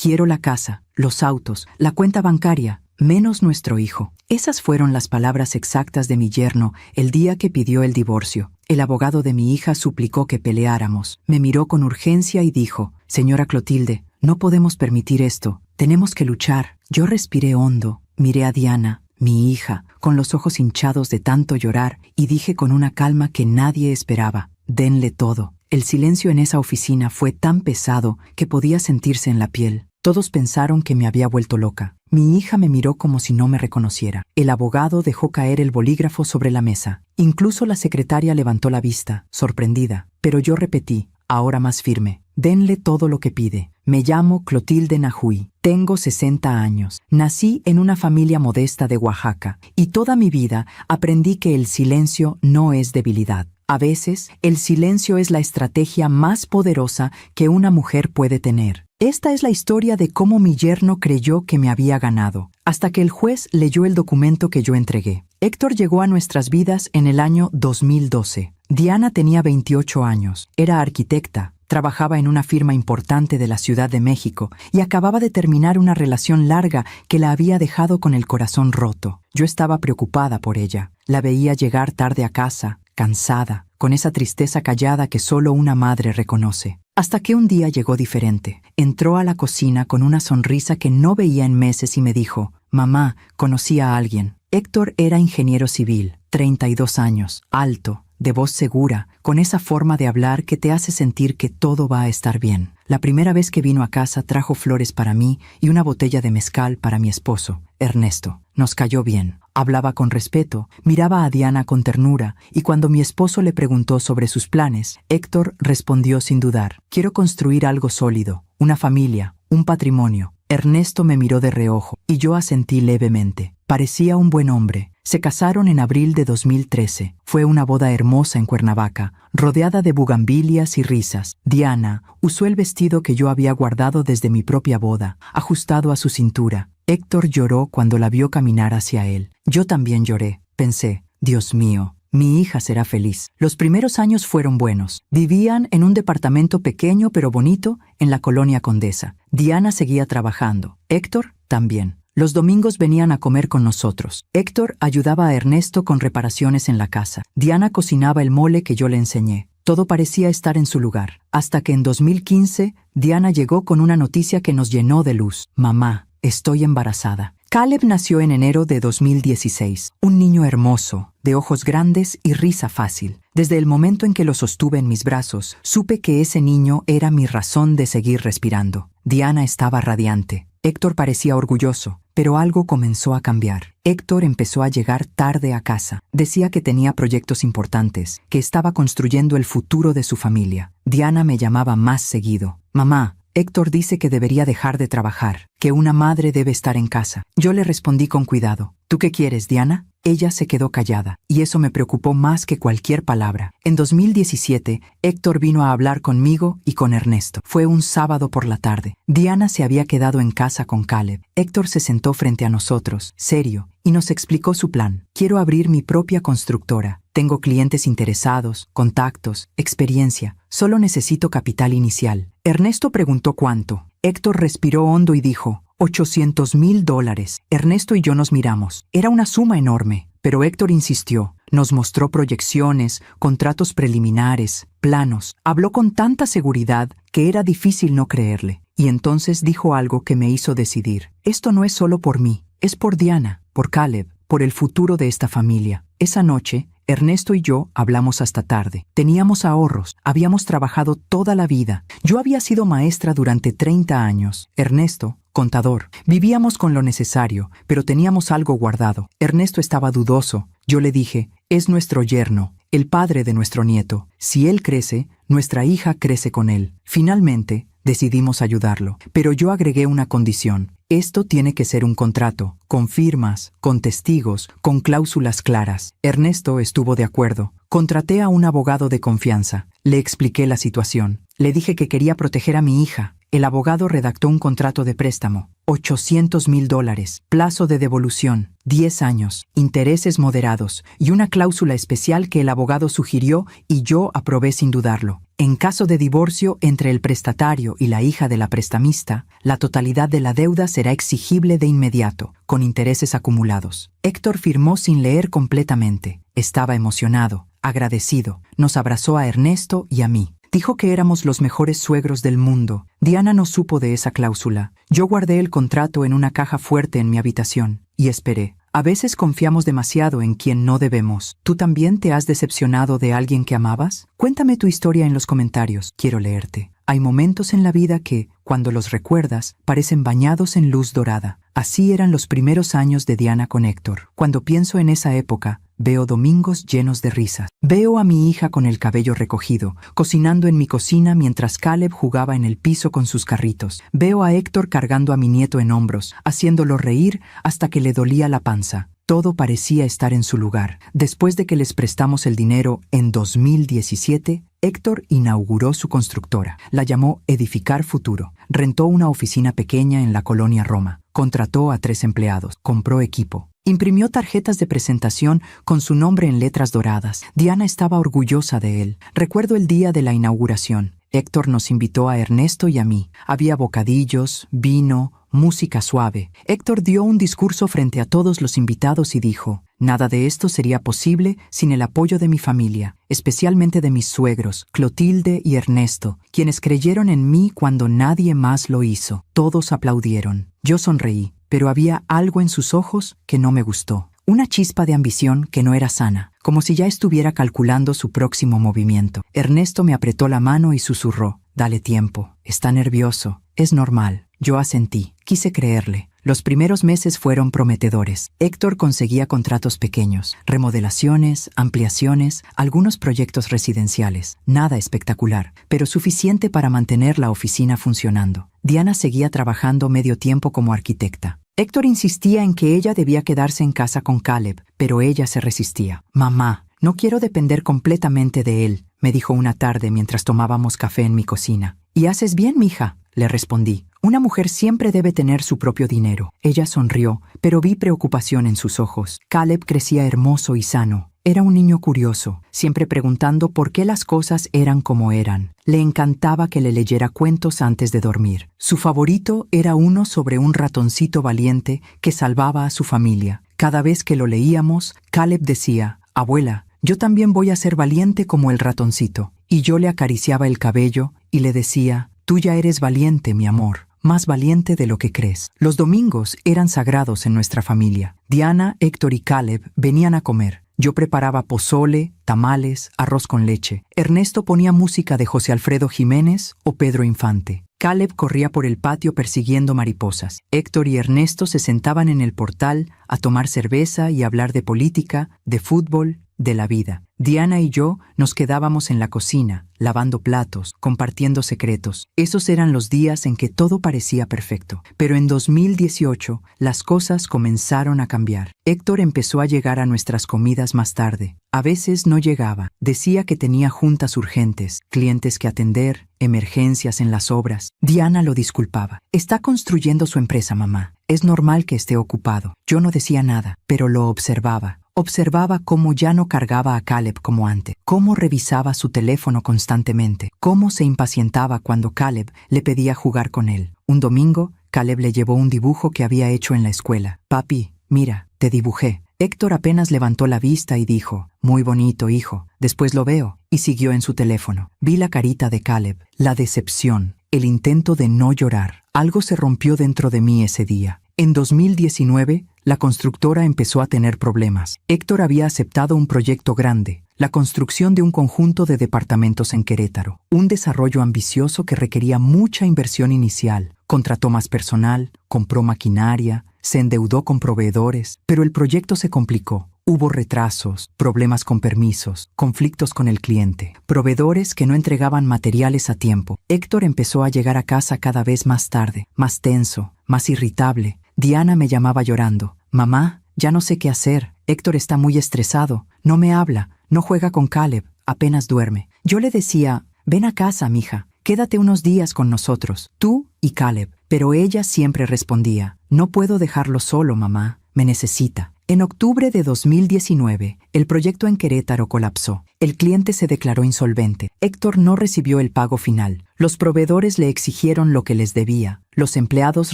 Quiero la casa, los autos, la cuenta bancaria, menos nuestro hijo. Esas fueron las palabras exactas de mi yerno el día que pidió el divorcio. El abogado de mi hija suplicó que peleáramos. Me miró con urgencia y dijo: «Señora Clotilde, no podemos permitir esto. Tenemos que luchar». Yo respiré hondo, miré a Diana, mi hija, con los ojos hinchados de tanto llorar, y dije con una calma que nadie esperaba: «Denle todo». El silencio en esa oficina fue tan pesado que podía sentirse en la piel. Todos pensaron que me había vuelto loca. Mi hija me miró como si no me reconociera. El abogado dejó caer el bolígrafo sobre la mesa. Incluso la secretaria levantó la vista, sorprendida. Pero yo repetí, ahora más firme: «Denle todo lo que pide. Me llamo Clotilde Nahui. Tengo 60 años. Nací en una familia modesta de Oaxaca y toda mi vida aprendí que el silencio no es debilidad. A veces, el silencio es la estrategia más poderosa que una mujer puede tener». Esta es la historia de cómo mi yerno creyó que me había ganado, hasta que el juez leyó el documento que yo entregué. Héctor llegó a nuestras vidas en el año 2012. Diana tenía 28 años, era arquitecta, trabajaba en una firma importante de la Ciudad de México y acababa de terminar una relación larga que la había dejado con el corazón roto. Yo estaba preocupada por ella. La veía llegar tarde a casa, cansada, con esa tristeza callada que solo una madre reconoce. Hasta que un día llegó diferente. Entró a la cocina con una sonrisa que no veía en meses y me dijo: «Mamá, conocí a alguien». Héctor era ingeniero civil, 32 años, alto, de voz segura, con esa forma de hablar que te hace sentir que todo va a estar bien. La primera vez que vino a casa trajo flores para mí y una botella de mezcal para mi esposo, Ernesto. Nos cayó bien. Hablaba con respeto, miraba a Diana con ternura, y cuando mi esposo le preguntó sobre sus planes, Héctor respondió sin dudar: «Quiero construir algo sólido, una familia, un patrimonio». Ernesto me miró de reojo, y yo asentí levemente. Parecía un buen hombre. Se casaron en abril de 2013. Fue una boda hermosa en Cuernavaca, rodeada de bugambilias y risas. Diana usó el vestido que yo había guardado desde mi propia boda, ajustado a su cintura. Héctor lloró cuando la vio caminar hacia él. Yo también lloré. Pensé: «Dios mío, mi hija será feliz». Los primeros años fueron buenos. Vivían en un departamento pequeño pero bonito en la colonia Condesa. Diana seguía trabajando. Héctor también. Los domingos venían a comer con nosotros. Héctor ayudaba a Ernesto con reparaciones en la casa. Diana cocinaba el mole que yo le enseñé. Todo parecía estar en su lugar. Hasta que en 2015, Diana llegó con una noticia que nos llenó de luz. «Mamá, estoy embarazada». Caleb nació en enero de 2016. Un niño hermoso, de ojos grandes y risa fácil. Desde el momento en que lo sostuve en mis brazos, supe que ese niño era mi razón de seguir respirando. Diana estaba radiante. Héctor parecía orgulloso, pero algo comenzó a cambiar. Héctor empezó a llegar tarde a casa. Decía que tenía proyectos importantes, que estaba construyendo el futuro de su familia. Diana me llamaba más seguido. «Mamá, Héctor dice que debería dejar de trabajar, que una madre debe estar en casa». Yo le respondí con cuidado: «¿Tú qué quieres, Diana?». Ella se quedó callada, y eso me preocupó más que cualquier palabra. En 2017, Héctor vino a hablar conmigo y con Ernesto. Fue un sábado por la tarde. Diana se había quedado en casa con Caleb. Héctor se sentó frente a nosotros, serio, y nos explicó su plan. «Quiero abrir mi propia constructora. Tengo clientes interesados, contactos, experiencia. Solo necesito capital inicial». Ernesto preguntó cuánto. Héctor respiró hondo y dijo: $800,000. Ernesto y yo nos miramos. Era una suma enorme, pero Héctor insistió. Nos mostró proyecciones, contratos preliminares, planos. Habló con tanta seguridad que era difícil no creerle. Y entonces dijo algo que me hizo decidir. Esto no es solo por mí, es por Diana, por Caleb, por el futuro de esta familia. Esa noche, Ernesto y yo hablamos hasta tarde. Teníamos ahorros, habíamos trabajado toda la vida. Yo había sido maestra durante 30 años. Ernesto, contador. Vivíamos con lo necesario, pero teníamos algo guardado. Ernesto estaba dudoso. Yo le dije: «Es nuestro yerno, el padre de nuestro nieto. Si él crece, nuestra hija crece con él». Finalmente, decidimos ayudarlo, pero yo agregué una condición. Esto tiene que ser un contrato, con firmas, con testigos, con cláusulas claras. Ernesto estuvo de acuerdo. Contraté a un abogado de confianza. Le expliqué la situación. Le dije que quería proteger a mi hija. El abogado redactó un contrato de préstamo. $800,000. Plazo de devolución. 10 años. Intereses moderados. Y una cláusula especial que el abogado sugirió y yo aprobé sin dudarlo. En caso de divorcio entre el prestatario y la hija de la prestamista, la totalidad de la deuda será exigible de inmediato, con intereses acumulados. Héctor firmó sin leer completamente. Estaba emocionado, agradecido. Nos abrazó a Ernesto y a mí. Dijo que éramos los mejores suegros del mundo. Diana no supo de esa cláusula. Yo guardé el contrato en una caja fuerte en mi habitación y esperé. A veces confiamos demasiado en quien no debemos. ¿Tú también te has decepcionado de alguien que amabas? Cuéntame tu historia en los comentarios. Quiero leerte. Hay momentos en la vida que, cuando los recuerdas, parecen bañados en luz dorada. Así eran los primeros años de Diana con Héctor. Cuando pienso en esa época, veo domingos llenos de risas. Veo a mi hija con el cabello recogido, cocinando en mi cocina mientras Caleb jugaba en el piso con sus carritos. Veo a Héctor cargando a mi nieto en hombros, haciéndolo reír hasta que le dolía la panza. Todo parecía estar en su lugar. Después de que les prestamos el dinero en 2017, Héctor inauguró su constructora. La llamó Edificar Futuro. Rentó una oficina pequeña en la colonia Roma. Contrató a 3 empleados. Compró equipo. Imprimió tarjetas de presentación con su nombre en letras doradas. Diana estaba orgullosa de él. Recuerdo el día de la inauguración. Héctor nos invitó a Ernesto y a mí. Había bocadillos, vino, música suave. Héctor dio un discurso frente a todos los invitados y dijo: «Nada de esto sería posible sin el apoyo de mi familia, especialmente de mis suegros, Clotilde y Ernesto, quienes creyeron en mí cuando nadie más lo hizo». Todos aplaudieron. Yo sonreí, pero había algo en sus ojos que no me gustó. Una chispa de ambición que no era sana, como si ya estuviera calculando su próximo movimiento. Ernesto me apretó la mano y susurró: «Dale tiempo, está nervioso, es normal». Yo asentí, quise creerle. Los primeros meses fueron prometedores. Héctor conseguía contratos pequeños, remodelaciones, ampliaciones, algunos proyectos residenciales. Nada espectacular, pero suficiente para mantener la oficina funcionando. Diana seguía trabajando medio tiempo como arquitecta. Héctor insistía en que ella debía quedarse en casa con Caleb, pero ella se resistía. «Mamá, no quiero depender completamente de él», me dijo una tarde mientras tomábamos café en mi cocina. «Y haces bien, mija», le respondí. «Una mujer siempre debe tener su propio dinero». Ella sonrió, pero vi preocupación en sus ojos. Caleb crecía hermoso y sano. Era un niño curioso, siempre preguntando por qué las cosas eran como eran. Le encantaba que le leyera cuentos antes de dormir. Su favorito era uno sobre un ratoncito valiente que salvaba a su familia. Cada vez que lo leíamos, Caleb decía: «Abuela, yo también voy a ser valiente como el ratoncito». Y yo le acariciaba el cabello y le decía: «Tú ya eres valiente, mi amor. Más valiente de lo que crees». Los domingos eran sagrados en nuestra familia. Diana, Héctor y Caleb venían a comer. Yo preparaba pozole, tamales, arroz con leche. Ernesto ponía música de José Alfredo Jiménez o Pedro Infante. Caleb corría por el patio persiguiendo mariposas. Héctor y Ernesto se sentaban en el portal a tomar cerveza y hablar de política, de fútbol, de la vida. Diana y yo nos quedábamos en la cocina, lavando platos, compartiendo secretos. Esos eran los días en que todo parecía perfecto. Pero en 2018, las cosas comenzaron a cambiar. Héctor empezó a llegar a nuestras comidas más tarde. A veces no llegaba. Decía que tenía juntas urgentes, clientes que atender, emergencias en las obras. Diana lo disculpaba. «Está construyendo su empresa, mamá. Es normal que esté ocupado». Yo no decía nada, pero lo observaba. Observaba cómo ya no cargaba a Caleb como antes, cómo revisaba su teléfono constantemente, cómo se impacientaba cuando Caleb le pedía jugar con él. Un domingo, Caleb le llevó un dibujo que había hecho en la escuela. «Papi, mira, te dibujé». Héctor apenas levantó la vista y dijo: «Muy bonito, hijo». Después lo veo, y siguió en su teléfono. Vi la carita de Caleb, la decepción, el intento de no llorar. Algo se rompió dentro de mí ese día. En 2019, la constructora empezó a tener problemas. Héctor había aceptado un proyecto grande, la construcción de un conjunto de departamentos en Querétaro, un desarrollo ambicioso que requería mucha inversión inicial. Contrató más personal, compró maquinaria, se endeudó con proveedores, pero el proyecto se complicó. Hubo retrasos, problemas con permisos, conflictos con el cliente, proveedores que no entregaban materiales a tiempo. Héctor empezó a llegar a casa cada vez más tarde, más tenso, más irritable. Diana me llamaba llorando: «Mamá, ya no sé qué hacer. Héctor está muy estresado, no me habla, no juega con Caleb, apenas duerme». Yo le decía: «Ven a casa, mija, quédate unos días con nosotros, tú y Caleb». Pero ella siempre respondía: «No puedo dejarlo solo, mamá, me necesita». En octubre de 2019, el proyecto en Querétaro colapsó. El cliente se declaró insolvente. Héctor no recibió el pago final. Los proveedores le exigieron lo que les debía. Los empleados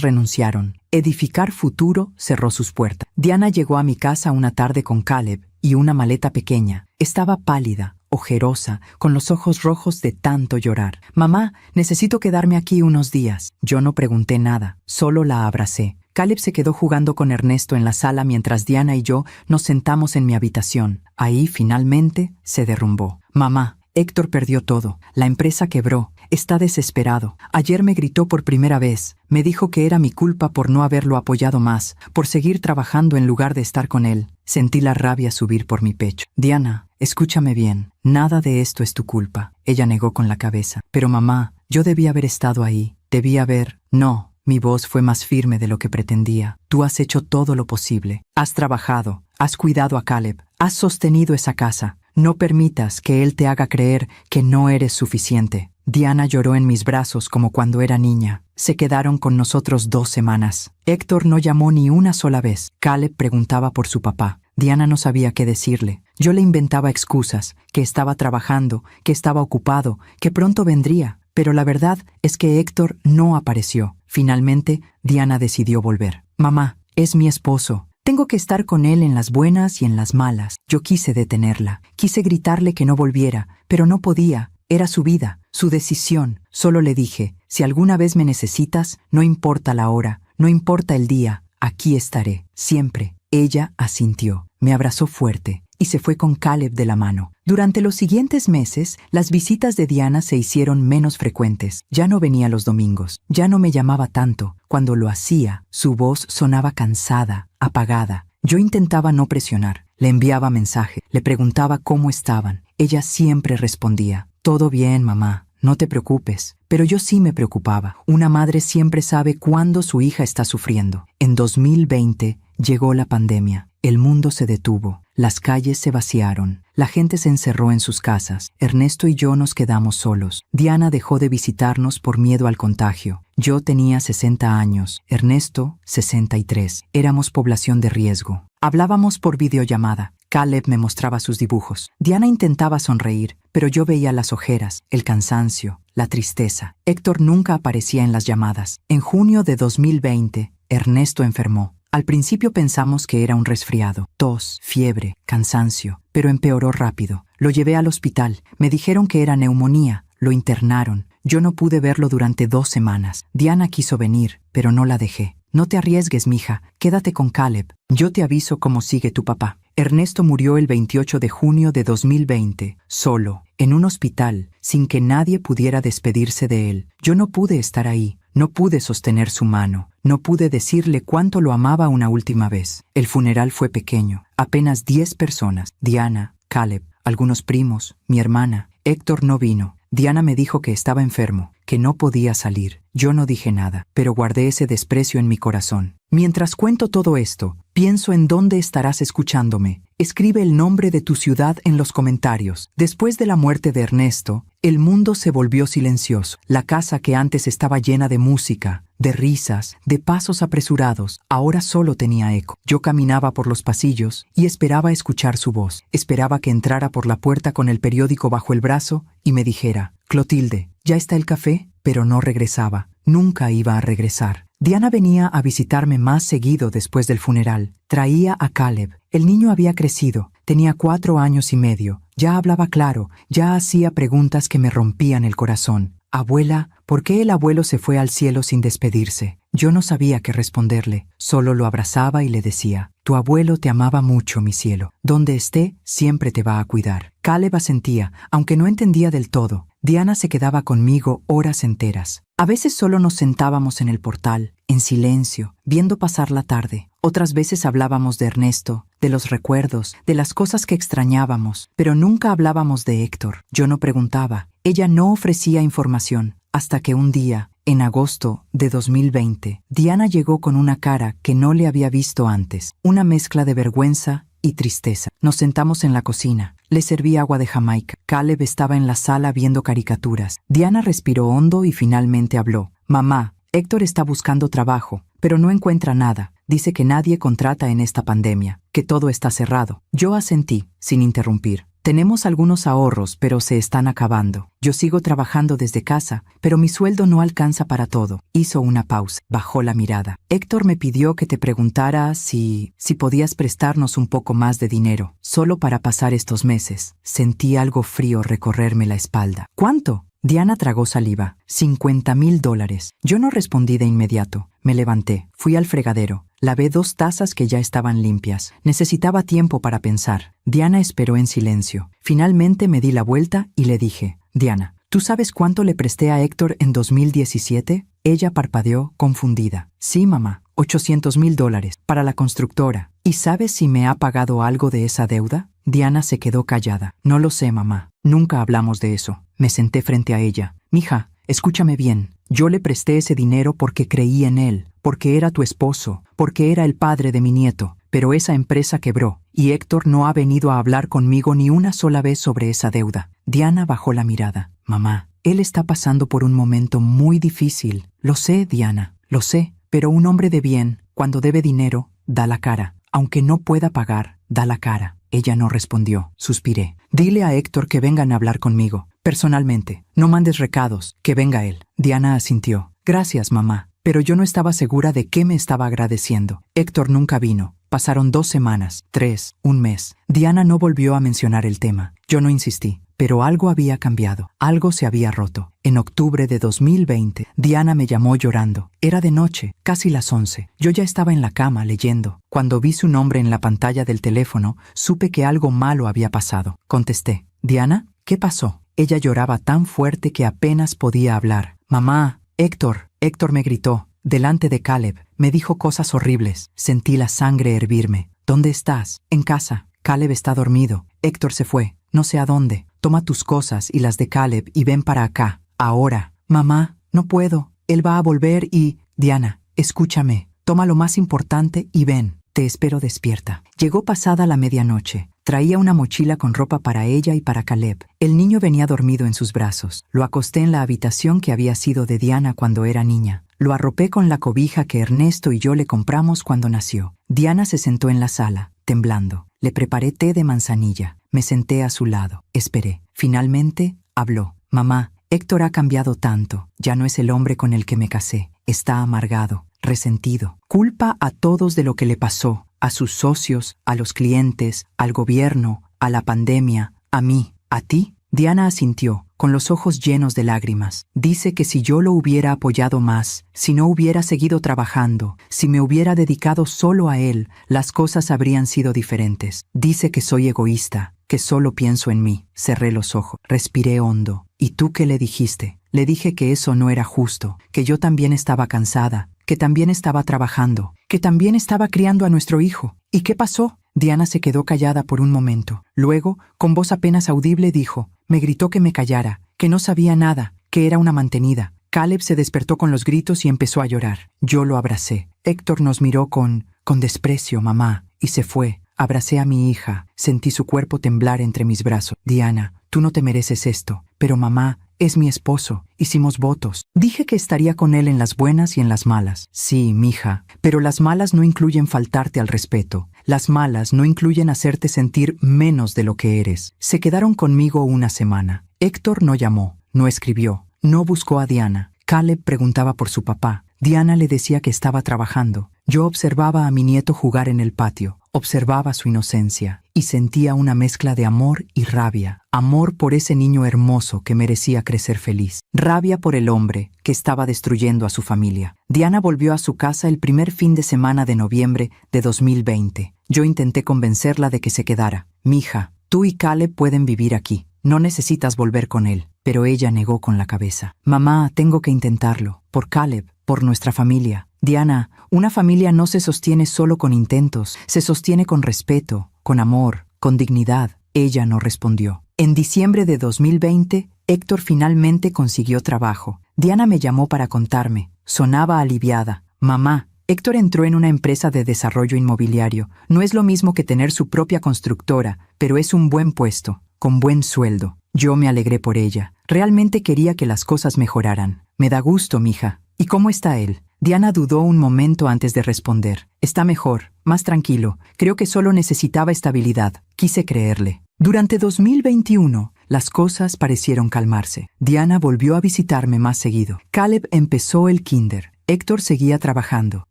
renunciaron. Edificar Futuro cerró sus puertas. Diana llegó a mi casa una tarde con Caleb y una maleta pequeña. Estaba pálida, ojerosa, con los ojos rojos de tanto llorar. «Mamá, necesito quedarme aquí unos días». Yo no pregunté nada, solo la abracé. Caleb se quedó jugando con Ernesto en la sala mientras Diana y yo nos sentamos en mi habitación. Ahí, finalmente, se derrumbó. «Mamá, Héctor perdió todo. La empresa quebró. Está desesperado. Ayer me gritó por primera vez. Me dijo que era mi culpa por no haberlo apoyado más, por seguir trabajando en lugar de estar con él». Sentí la rabia subir por mi pecho. «Diana, escúchame bien. Nada de esto es tu culpa». Ella negó con la cabeza. «Pero mamá, yo debí haber estado ahí. Debí haber...» «No». Mi voz fue más firme de lo que pretendía. «Tú has hecho todo lo posible. Has trabajado. Has cuidado a Caleb. Has sostenido esa casa. No permitas que él te haga creer que no eres suficiente». Diana lloró en mis brazos como cuando era niña. Se quedaron con nosotros 2 semanas. Héctor no llamó ni una sola vez. Caleb preguntaba por su papá. Diana no sabía qué decirle. Yo le inventaba excusas, que estaba trabajando, que estaba ocupado, que pronto vendría. Pero la verdad es que Héctor no apareció. Finalmente, Diana decidió volver. «Mamá, es mi esposo. Tengo que estar con él en las buenas y en las malas». Yo quise detenerla. Quise gritarle que no volviera, pero no podía. Era su vida, su decisión. Solo le dije: «Si alguna vez me necesitas, no importa la hora, no importa el día, aquí estaré, siempre». Ella asintió. Me abrazó fuerte y se fue con Caleb de la mano. Durante los siguientes meses, las visitas de Diana se hicieron menos frecuentes. Ya no venía los domingos. Ya no me llamaba tanto. Cuando lo hacía, su voz sonaba cansada, apagada. Yo intentaba no presionar. Le enviaba mensaje. Le preguntaba cómo estaban. Ella siempre respondía: «Todo bien, mamá. No te preocupes». Pero yo sí me preocupaba. Una madre siempre sabe cuándo su hija está sufriendo. En 2020 llegó la pandemia. El mundo se detuvo. Las calles se vaciaron. La gente se encerró en sus casas. Ernesto y yo nos quedamos solos. Diana dejó de visitarnos por miedo al contagio. Yo tenía 60 años. Ernesto, 63. Éramos población de riesgo. Hablábamos por videollamada. Caleb me mostraba sus dibujos. Diana intentaba sonreír, pero yo veía las ojeras, el cansancio, la tristeza. Héctor nunca aparecía en las llamadas. En junio de 2020, Ernesto enfermó. Al principio pensamos que era un resfriado, tos, fiebre, cansancio, pero empeoró rápido. Lo llevé al hospital. Me dijeron que era neumonía. Lo internaron. Yo no pude verlo durante 2 semanas. Diana quiso venir, pero no la dejé. «No te arriesgues, mija. Quédate con Caleb. Yo te aviso cómo sigue tu papá». Ernesto murió el 28 de junio de 2020, solo, en un hospital, sin que nadie pudiera despedirse de él. Yo no pude estar ahí. No pude sostener su mano. No pude decirle cuánto lo amaba una última vez. El funeral fue pequeño. Apenas 10 personas. Diana, Caleb, algunos primos, mi hermana. Héctor no vino. Diana me dijo que estaba enfermo, que no podía salir. Yo no dije nada, pero guardé ese desprecio en mi corazón. Mientras cuento todo esto, pienso en dónde estarás escuchándome. Escribe el nombre de tu ciudad en los comentarios. Después de la muerte de Ernesto, el mundo se volvió silencioso. La casa que antes estaba llena de música, de risas, de pasos apresurados, ahora solo tenía eco. Yo caminaba por los pasillos y esperaba escuchar su voz. Esperaba que entrara por la puerta con el periódico bajo el brazo y me dijera: «Clotilde, ¿ya está el café?». Pero no regresaba. Nunca iba a regresar. Diana venía a visitarme más seguido después del funeral. Traía a Caleb. El niño había crecido. Tenía 4 años y medio. Ya hablaba claro. Ya hacía preguntas que me rompían el corazón. «Abuela, ¿por qué el abuelo se fue al cielo sin despedirse?». Yo no sabía qué responderle. Solo lo abrazaba y le decía: «Tu abuelo te amaba mucho, mi cielo. Donde esté, siempre te va a cuidar». Caleb asentía, aunque no entendía del todo. Diana se quedaba conmigo horas enteras. A veces solo nos sentábamos en el portal, en silencio, viendo pasar la tarde. Otras veces hablábamos de Ernesto, de los recuerdos, de las cosas que extrañábamos, pero nunca hablábamos de Héctor. Yo no preguntaba. Ella no ofrecía información, hasta que un día, en agosto de 2020, Diana llegó con una cara que no le había visto antes, una mezcla de vergüenza y tristeza. Nos sentamos en la cocina. Le serví agua de Jamaica. Caleb estaba en la sala viendo caricaturas. Diana respiró hondo y finalmente habló: «Mamá, Héctor está buscando trabajo, pero no encuentra nada. Dice que nadie contrata en esta pandemia». que todo está cerrado. Yo asentí, sin interrumpir. Tenemos algunos ahorros, pero se están acabando. Yo sigo trabajando desde casa, pero mi sueldo no alcanza para todo. Hizo una pausa, bajó la mirada. Héctor me pidió que te preguntara si podías prestarnos un poco más de dinero, solo para pasar estos meses. Sentí algo frío recorrerme la espalda. ¿Cuánto? Diana tragó saliva. $50,000. Yo no respondí de inmediato. Me levanté, fui al fregadero. Lavé 2 tazas que ya estaban limpias. Necesitaba tiempo para pensar. Diana esperó en silencio. Finalmente me di la vuelta y le dije, Diana, ¿tú sabes cuánto le presté a Héctor en 2017? Ella parpadeó, confundida. Sí, mamá, $800,000 para la constructora. ¿Y sabes si me ha pagado algo de esa deuda? Diana se quedó callada. No lo sé, mamá. Nunca hablamos de eso. Me senté frente a ella. Mija, escúchame bien. Yo le presté ese dinero porque creí en él, porque era tu esposo, porque era el padre de mi nieto. Pero esa empresa quebró, y Héctor no ha venido a hablar conmigo ni una sola vez sobre esa deuda. Diana bajó la mirada. Mamá, él está pasando por un momento muy difícil. Lo sé, Diana, lo sé. Pero un hombre de bien, cuando debe dinero, da la cara. Aunque no pueda pagar, da la cara. Ella no respondió. Suspiré. Dile a Héctor que vengan a hablar conmigo. Personalmente. No mandes recados. Que venga él. Diana asintió. Gracias, mamá. Pero yo no estaba segura de qué me estaba agradeciendo. Héctor nunca vino. Pasaron 2 semanas, 3, un mes. Diana no volvió a mencionar el tema. Yo no insistí. Pero algo había cambiado. Algo se había roto. En octubre de 2020, Diana me llamó llorando. Era de noche, casi las 11. Yo ya estaba en la cama leyendo. Cuando vi su nombre en la pantalla del teléfono, supe que algo malo había pasado. Contesté. Diana, ¿qué pasó? Ella lloraba tan fuerte que apenas podía hablar. Mamá, Héctor me gritó. Delante de Caleb, me dijo cosas horribles. Sentí la sangre hervirme. ¿Dónde estás? En casa. Caleb está dormido. Héctor se fue. No sé a dónde. Toma tus cosas y las de Caleb y ven para acá. Ahora. Mamá, no puedo. Él va a volver y... Diana, escúchame. Toma lo más importante y ven. Te espero despierta. Llegó pasada la medianoche. Traía una mochila con ropa para ella y para Caleb. El niño venía dormido en sus brazos. Lo acosté en la habitación que había sido de Diana cuando era niña. Lo arropé con la cobija que Ernesto y yo le compramos cuando nació. Diana se sentó en la sala, temblando. Le preparé té de manzanilla. Me senté a su lado. Esperé. Finalmente, habló. Mamá, Héctor ha cambiado tanto. Ya no es el hombre con el que me casé. Está amargado, resentido. Culpa a todos de lo que le pasó. A sus socios, a los clientes, al gobierno, a la pandemia, a mí, a ti. Diana asintió, con los ojos llenos de lágrimas. Dice que si yo lo hubiera apoyado más, si no hubiera seguido trabajando, si me hubiera dedicado solo a él, las cosas habrían sido diferentes. Dice que soy egoísta, que solo pienso en mí. Cerré los ojos, respiré hondo. ¿Y tú qué le dijiste? Le dije que eso no era justo, que yo también estaba cansada, que también estaba trabajando, que también estaba criando a nuestro hijo. ¿Y qué pasó? Diana se quedó callada por un momento. Luego, con voz apenas audible, dijo, me gritó que me callara, que no sabía nada, que era una mantenida. Caleb se despertó con los gritos y empezó a llorar. Yo lo abracé. Héctor nos miró con desprecio, mamá, y se fue. Abracé a mi hija. Sentí su cuerpo temblar entre mis brazos. Diana, tú no te mereces esto, pero mamá, es mi esposo. Hicimos votos. Dije que estaría con él en las buenas y en las malas. Sí, mija, pero las malas no incluyen faltarte al respeto. Las malas no incluyen hacerte sentir menos de lo que eres. Se quedaron conmigo una semana. Héctor no llamó, no escribió, no buscó a Diana. Caleb preguntaba por su papá. Diana le decía que estaba trabajando. Yo observaba a mi nieto jugar en el patio. Observaba su inocencia y sentía una mezcla de amor y rabia. Amor por ese niño hermoso que merecía crecer feliz. Rabia por el hombre que estaba destruyendo a su familia. Diana volvió a su casa el primer fin de semana de noviembre de 2020. Yo intenté convencerla de que se quedara. Mija, tú y Caleb pueden vivir aquí. No necesitas volver con él. Pero ella negó con la cabeza. Mamá, tengo que intentarlo. Por Caleb, por nuestra familia. Diana, una familia no se sostiene solo con intentos, se sostiene con respeto, con amor, con dignidad. Ella no respondió. En diciembre de 2020, Héctor finalmente consiguió trabajo. Diana me llamó para contarme. Sonaba aliviada. Mamá, Héctor entró en una empresa de desarrollo inmobiliario. No es lo mismo que tener su propia constructora, pero es un buen puesto, con buen sueldo. Yo me alegré por ella. Realmente quería que las cosas mejoraran. Me da gusto, mija. ¿Y cómo está él? Diana dudó un momento antes de responder. Está mejor, más tranquilo. Creo que solo necesitaba estabilidad. Quise creerle. Durante 2021, las cosas parecieron calmarse. Diana volvió a visitarme más seguido. Caleb empezó el kinder. Héctor seguía trabajando.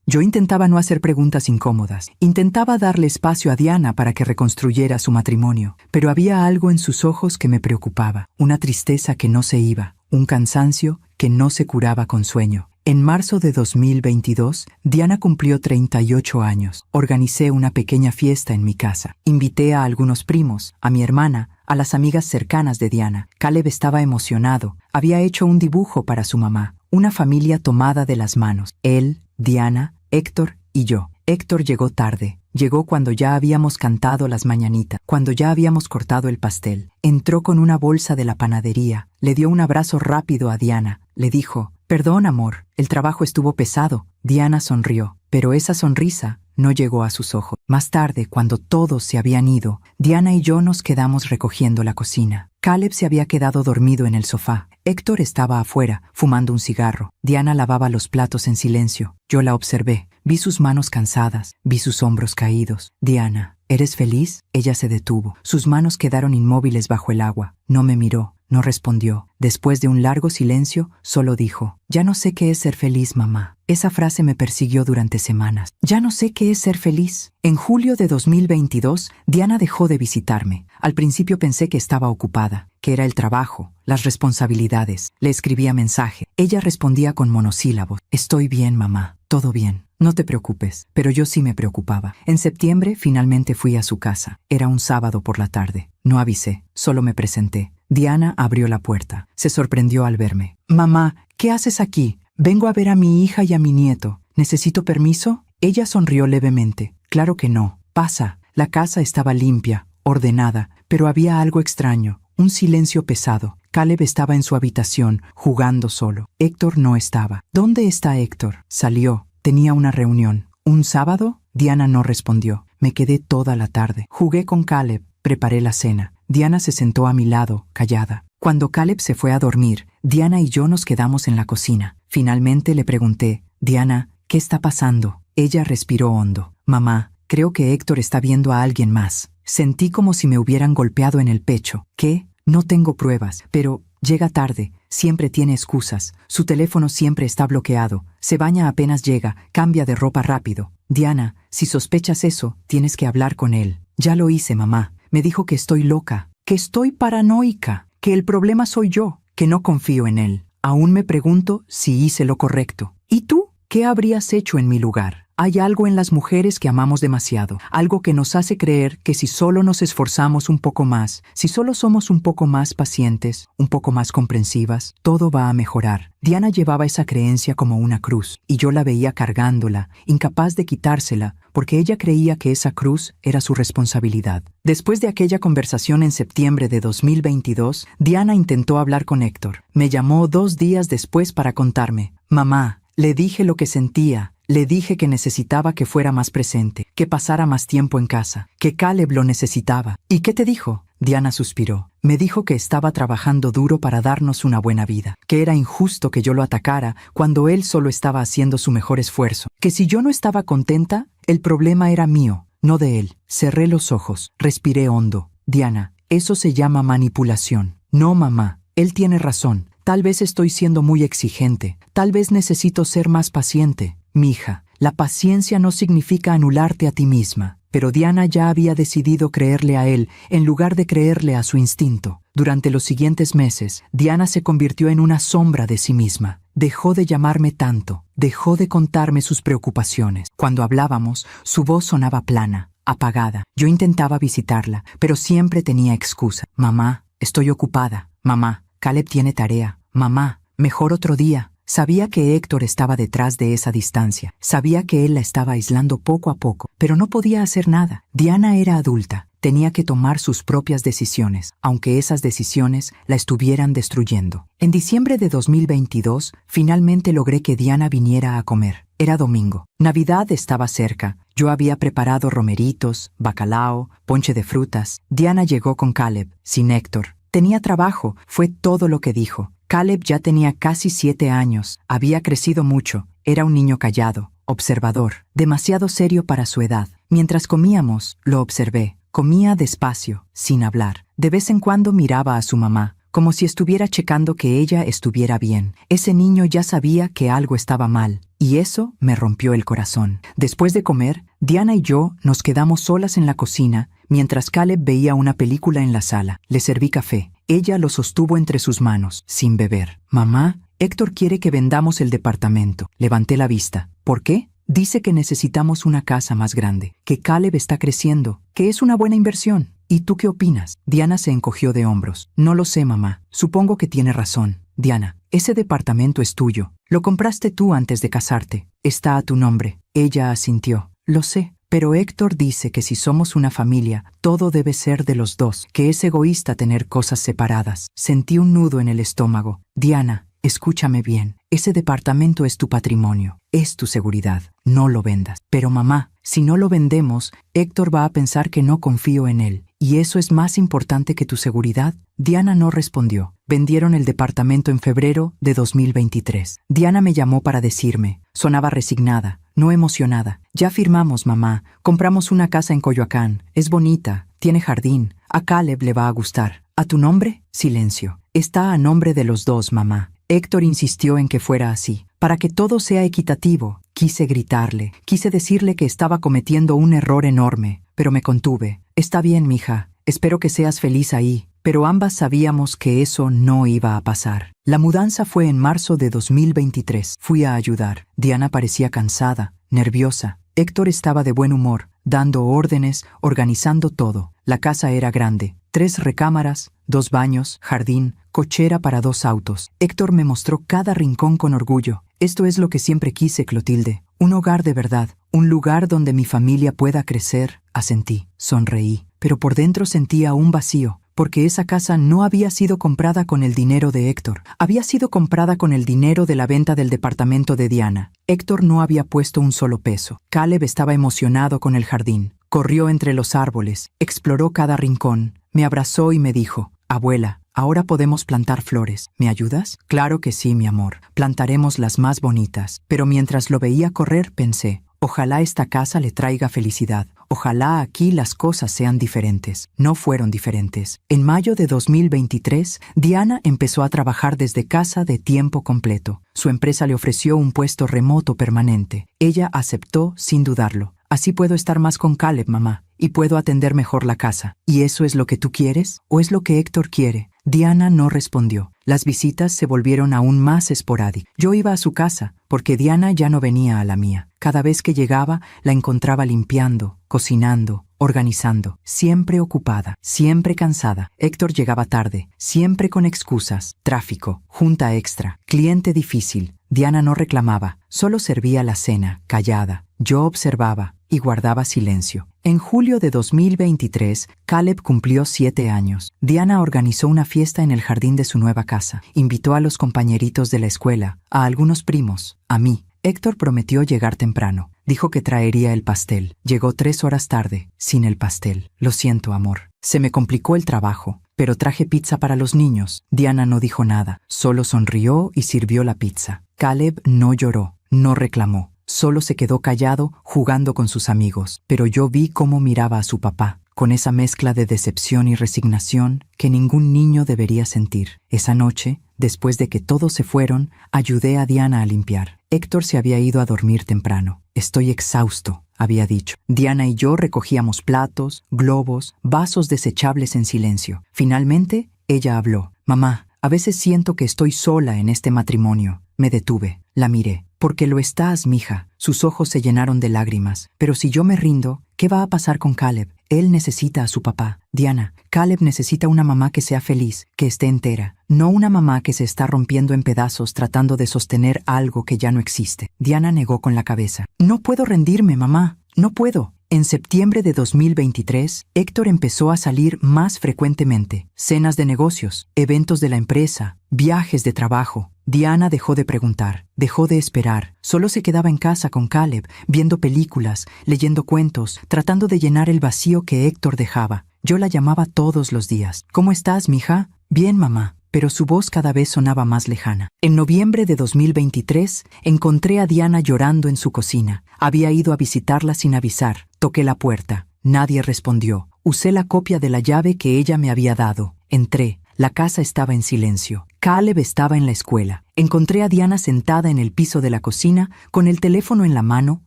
Yo intentaba no hacer preguntas incómodas. Intentaba darle espacio a Diana para que reconstruyera su matrimonio. Pero había algo en sus ojos que me preocupaba. Una tristeza que no se iba. Un cansancio que no se curaba con sueño. En marzo de 2022, Diana cumplió 38 años. Organicé una pequeña fiesta en mi casa. Invité a algunos primos, a mi hermana, a las amigas cercanas de Diana. Caleb estaba emocionado. Había hecho un dibujo para su mamá. Una familia tomada de las manos. Él, Diana, Héctor y yo. Héctor llegó tarde. Llegó cuando ya habíamos cantado las mañanitas, cuando ya habíamos cortado el pastel. Entró con una bolsa de la panadería. Le dio un abrazo rápido a Diana. Le dijo: «Perdón, amor, el trabajo estuvo pesado». Diana sonrió, pero esa sonrisa no llegó a sus ojos. Más tarde, cuando todos se habían ido, Diana y yo nos quedamos recogiendo la cocina. Caleb se había quedado dormido en el sofá. Héctor estaba afuera, fumando un cigarro. Diana lavaba los platos en silencio. Yo la observé. Vi sus manos cansadas, vi sus hombros caídos. «Diana, ¿eres feliz?». Ella se detuvo. Sus manos quedaron inmóviles bajo el agua. No me miró, no respondió. Después de un largo silencio, solo dijo: «Ya no sé qué es ser feliz, mamá». Esa frase me persiguió durante semanas. Ya no sé qué es ser feliz. En julio de 2022, Diana dejó de visitarme. Al principio pensé que estaba ocupada, que era el trabajo, las responsabilidades. Le escribía mensaje. Ella respondía con monosílabos: «Estoy bien, mamá, todo bien. No te preocupes». Pero yo sí me preocupaba. En septiembre, finalmente fui a su casa. Era un sábado por la tarde. No avisé, solo me presenté. Diana abrió la puerta. Se sorprendió al verme. «Mamá, ¿qué haces aquí? Vengo a ver a mi hija y a mi nieto. ¿Necesito permiso?». Ella sonrió levemente. «Claro que no. Pasa». La casa estaba limpia, ordenada, pero había algo extraño, un silencio pesado. Caleb estaba en su habitación, jugando solo. Héctor no estaba. «¿Dónde está Héctor?». «Salió. Tenía una reunión». «¿Un sábado?». Diana no respondió. Me quedé toda la tarde. Jugué con Caleb. Preparé la cena. Diana se sentó a mi lado, callada. Cuando Caleb se fue a dormir, Diana y yo nos quedamos en la cocina. Finalmente le pregunté: «Diana, ¿qué está pasando?». Ella respiró hondo. «Mamá, creo que Héctor está viendo a alguien más». Sentí como si me hubieran golpeado en el pecho. «¿Qué?». «No tengo pruebas, pero llega tarde, siempre tiene excusas, su teléfono siempre está bloqueado, se baña apenas llega, cambia de ropa rápido». «Diana, si sospechas eso, tienes que hablar con él». «Ya lo hice, mamá. Me dijo que estoy loca, que estoy paranoica, que el problema soy yo, que no confío en él. Aún me pregunto si hice lo correcto. ¿Y tú? ¿Qué habrías hecho en mi lugar?». Hay algo en las mujeres que amamos demasiado, algo que nos hace creer que si solo nos esforzamos un poco más, si solo somos un poco más pacientes, un poco más comprensivas, todo va a mejorar. Diana llevaba esa creencia como una cruz, y yo la veía cargándola, incapaz de quitársela, porque ella creía que esa cruz era su responsabilidad. Después de aquella conversación en septiembre de 2022, Diana intentó hablar con Héctor. Me llamó 2 días después para contarme: «Mamá, le dije lo que sentía. Le dije que necesitaba que fuera más presente, que pasara más tiempo en casa, que Caleb lo necesitaba». «¿Y qué te dijo?». Diana suspiró. «Me dijo que estaba trabajando duro para darnos una buena vida, que era injusto que yo lo atacara cuando él solo estaba haciendo su mejor esfuerzo, que si yo no estaba contenta, el problema era mío, no de él». Cerré los ojos, respiré hondo. «Diana, eso se llama manipulación». «No, mamá, él tiene razón. Tal vez estoy siendo muy exigente, tal vez necesito ser más paciente». «Mija, la paciencia no significa anularte a ti misma». Pero Diana ya había decidido creerle a él en lugar de creerle a su instinto. Durante los siguientes meses, Diana se convirtió en una sombra de sí misma. Dejó de llamarme tanto, dejó de contarme sus preocupaciones. Cuando hablábamos, su voz sonaba plana, apagada. Yo intentaba visitarla, pero siempre tenía excusa. «Mamá, estoy ocupada». «Mamá, Caleb tiene tarea». «Mamá, mejor otro día». Sabía que Héctor estaba detrás de esa distancia. Sabía que él la estaba aislando poco a poco, pero no podía hacer nada. Diana era adulta. Tenía que tomar sus propias decisiones, aunque esas decisiones la estuvieran destruyendo. En diciembre de 2022, finalmente logré que Diana viniera a comer. Era domingo. Navidad estaba cerca. Yo había preparado romeritos, bacalao, ponche de frutas. Diana llegó con Caleb, sin Héctor. Tenía trabajo, fue todo lo que dijo. Caleb ya tenía casi 7 años, había crecido mucho, Era un niño callado, observador, demasiado serio para su edad. Mientras comíamos, lo observé. Comía despacio, sin hablar. De vez en cuando miraba a su mamá, como si estuviera checando que ella estuviera bien. Ese niño ya sabía que algo estaba mal, y eso me rompió el corazón. Después de comer, Diana y yo nos quedamos solas en la cocina, mientras Caleb veía una película en la sala. Le serví café. Ella lo sostuvo entre sus manos, sin beber. «Mamá, Héctor quiere que vendamos el departamento». Levanté la vista. «¿Por qué?» «Dice que necesitamos una casa más grande, que Caleb está creciendo, que es una buena inversión. ¿Y tú qué opinas?» Diana se encogió de hombros. «No lo sé, mamá. Supongo que tiene razón». «Diana, ese departamento es tuyo. Lo compraste tú antes de casarte. Está a tu nombre». Ella asintió. «Lo sé, pero Héctor dice que si somos una familia, todo debe ser de los dos, que es egoísta tener cosas separadas». Sentí un nudo en el estómago. «Diana, escúchame bien. Ese departamento es tu patrimonio, es tu seguridad. No lo vendas». «Pero mamá, si no lo vendemos, Héctor va a pensar que no confío en él. ¿Y eso es más importante que tu seguridad?» Diana no respondió. Vendieron el departamento en febrero de 2023. Diana me llamó para decirme. Sonaba resignada, no emocionada. «Ya firmamos, mamá. Compramos una casa en Coyoacán. Es bonita, tiene jardín. A Caleb le va a gustar». «¿A tu nombre?» Silencio. «Está a nombre de los dos, mamá». Héctor insistió en que fuera así, para que todo sea equitativo. Quise gritarle, quise decirle que estaba cometiendo un error enorme, pero me contuve. «Está bien, mija, espero que seas feliz ahí». Pero ambas sabíamos que eso no iba a pasar. La mudanza fue en marzo de 2023. Fui a ayudar. Diana parecía cansada, nerviosa. Héctor estaba de buen humor, dando órdenes, organizando todo. La casa era grande. 3 recámaras, 2 baños, jardín, cochera para 2 autos. Héctor me mostró cada rincón con orgullo. «Esto es lo que siempre quise, Clotilde. Un hogar de verdad. Un lugar donde mi familia pueda crecer». Asentí, sonreí. Pero por dentro sentía un vacío, porque esa casa no había sido comprada con el dinero de Héctor. Había sido comprada con el dinero de la venta del departamento de Diana. Héctor no había puesto un solo peso. Caleb estaba emocionado con el jardín. Corrió entre los árboles, exploró cada rincón, me abrazó y me dijo: «Abuela, ahora podemos plantar flores. ¿Me ayudas?» «Claro que sí, mi amor. Plantaremos las más bonitas». Pero mientras lo veía correr pensé: «Ojalá esta casa le traiga felicidad. Ojalá aquí las cosas sean diferentes». No fueron diferentes. En mayo de 2023, Diana empezó a trabajar desde casa de tiempo completo. Su empresa le ofreció un puesto remoto permanente. Ella aceptó sin dudarlo. «Así puedo estar más con Caleb, mamá, y puedo atender mejor la casa». «¿Y eso es lo que tú quieres? ¿O es lo que Héctor quiere?» Diana no respondió. Las visitas se volvieron aún más esporádicas. Yo iba a su casa, porque Diana ya no venía a la mía. Cada vez que llegaba, la encontraba limpiando, cocinando, organizando, siempre ocupada, siempre cansada. Héctor llegaba tarde, siempre con excusas, tráfico, junta extra, cliente difícil. Diana no reclamaba, solo servía la cena, callada. Yo observaba y guardaba silencio. En julio de 2023, Caleb cumplió 7 años. Diana organizó una fiesta en el jardín de su nueva casa. Invitó a los compañeritos de la escuela, a algunos primos, a mí. Héctor prometió llegar temprano. Dijo que traería el pastel. Llegó 3 horas tarde, sin el pastel. «Lo siento, amor. Se me complicó el trabajo, pero traje pizza para los niños». Diana no dijo nada, solo sonrió y sirvió la pizza. Caleb no lloró, no reclamó. Solo se quedó callado, jugando con sus amigos. Pero yo vi cómo miraba a su papá, con esa mezcla de decepción y resignación que ningún niño debería sentir. Esa noche, después de que todos se fueron, ayudé a Diana a limpiar. Héctor se había ido a dormir temprano. «Estoy exhausto», había dicho. Diana y yo recogíamos platos, globos, vasos desechables en silencio. Finalmente, ella habló. «Mamá, a veces siento que estoy sola en este matrimonio». Me detuve, la miré. «Porque lo estás, mija». Sus ojos se llenaron de lágrimas. «Pero si yo me rindo, ¿qué va a pasar con Caleb? Él necesita a su papá». «Diana, Caleb necesita una mamá que sea feliz, que esté entera. No una mamá que se está rompiendo en pedazos tratando de sostener algo que ya no existe». Diana negó con la cabeza. «No puedo rendirme, mamá. No puedo». En septiembre de 2023, Héctor empezó a salir más frecuentemente. Cenas de negocios, eventos de la empresa, viajes de trabajo. Diana dejó de preguntar, dejó de esperar. Solo se quedaba en casa con Caleb, viendo películas, leyendo cuentos, tratando de llenar el vacío que Héctor dejaba. Yo la llamaba todos los días. «¿Cómo estás, mija?» «Bien, mamá». pero su voz cada vez sonaba más lejana. En noviembre de 2023, encontré a Diana llorando en su cocina. Había ido a visitarla sin avisar. Toqué la puerta. Nadie respondió. Usé la copia de la llave que ella me había dado. Entré. La casa estaba en silencio. Caleb estaba en la escuela. Encontré a Diana sentada en el piso de la cocina, con el teléfono en la mano,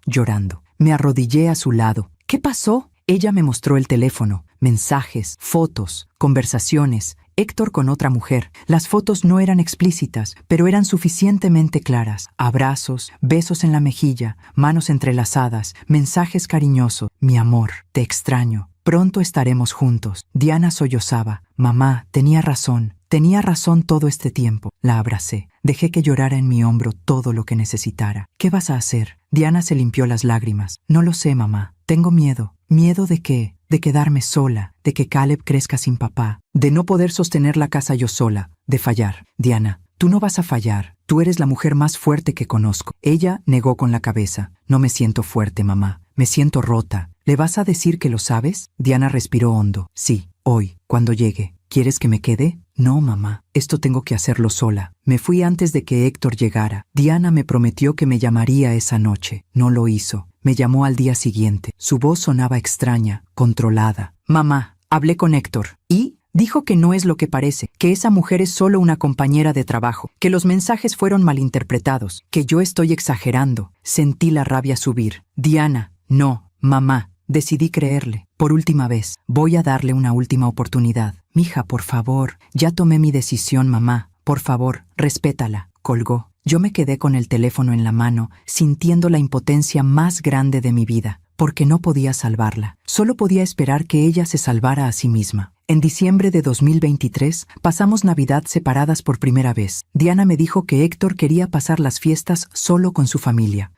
llorando. Me arrodillé a su lado. ¿Qué pasó? Ella me mostró el teléfono. Mensajes, fotos, conversaciones. Héctor con otra mujer. Las fotos no eran explícitas, pero eran suficientemente claras. Abrazos, besos en la mejilla, manos entrelazadas, mensajes cariñosos. Mi amor, te extraño. Pronto estaremos juntos. Diana sollozaba. Mamá, tenía razón todo este tiempo. La abracé. Dejé que llorara en mi hombro todo lo que necesitara. ¿Qué vas a hacer? Diana se limpió las lágrimas. No lo sé, mamá. Tengo miedo. ¿Miedo de qué? De quedarme sola, de que Caleb crezca sin papá, de no poder sostener la casa yo sola, de fallar. Diana, tú no vas a fallar. Tú eres la mujer más fuerte que conozco. Ella negó con la cabeza. No me siento fuerte, mamá. Me siento rota. ¿Le vas a decir que lo sabes? Diana respiró hondo. Sí, hoy, cuando llegue. ¿Quieres que me quede? No, mamá. Esto tengo que hacerlo sola. Me fui antes de que Héctor llegara. Diana me prometió que me llamaría esa noche. No lo hizo. Me llamó al día siguiente. Su voz sonaba extraña, controlada. Mamá, hablé con Héctor. ¿Y? Dijo que no es lo que parece, que esa mujer es solo una compañera de trabajo, que los mensajes fueron malinterpretados, que yo estoy exagerando. Sentí la rabia subir. Diana, no, mamá. Decidí creerle. Por última vez, voy a darle una última oportunidad. Mija, por favor, ya tomé mi decisión, mamá. Por favor, respétala. Colgó. Yo me quedé con el teléfono en la mano, sintiendo la impotencia más grande de mi vida, porque no podía salvarla. Solo podía esperar que ella se salvara a sí misma. En diciembre de 2023, pasamos Navidad separadas por primera vez. Diana me dijo que Héctor quería pasar las fiestas solo con su familia,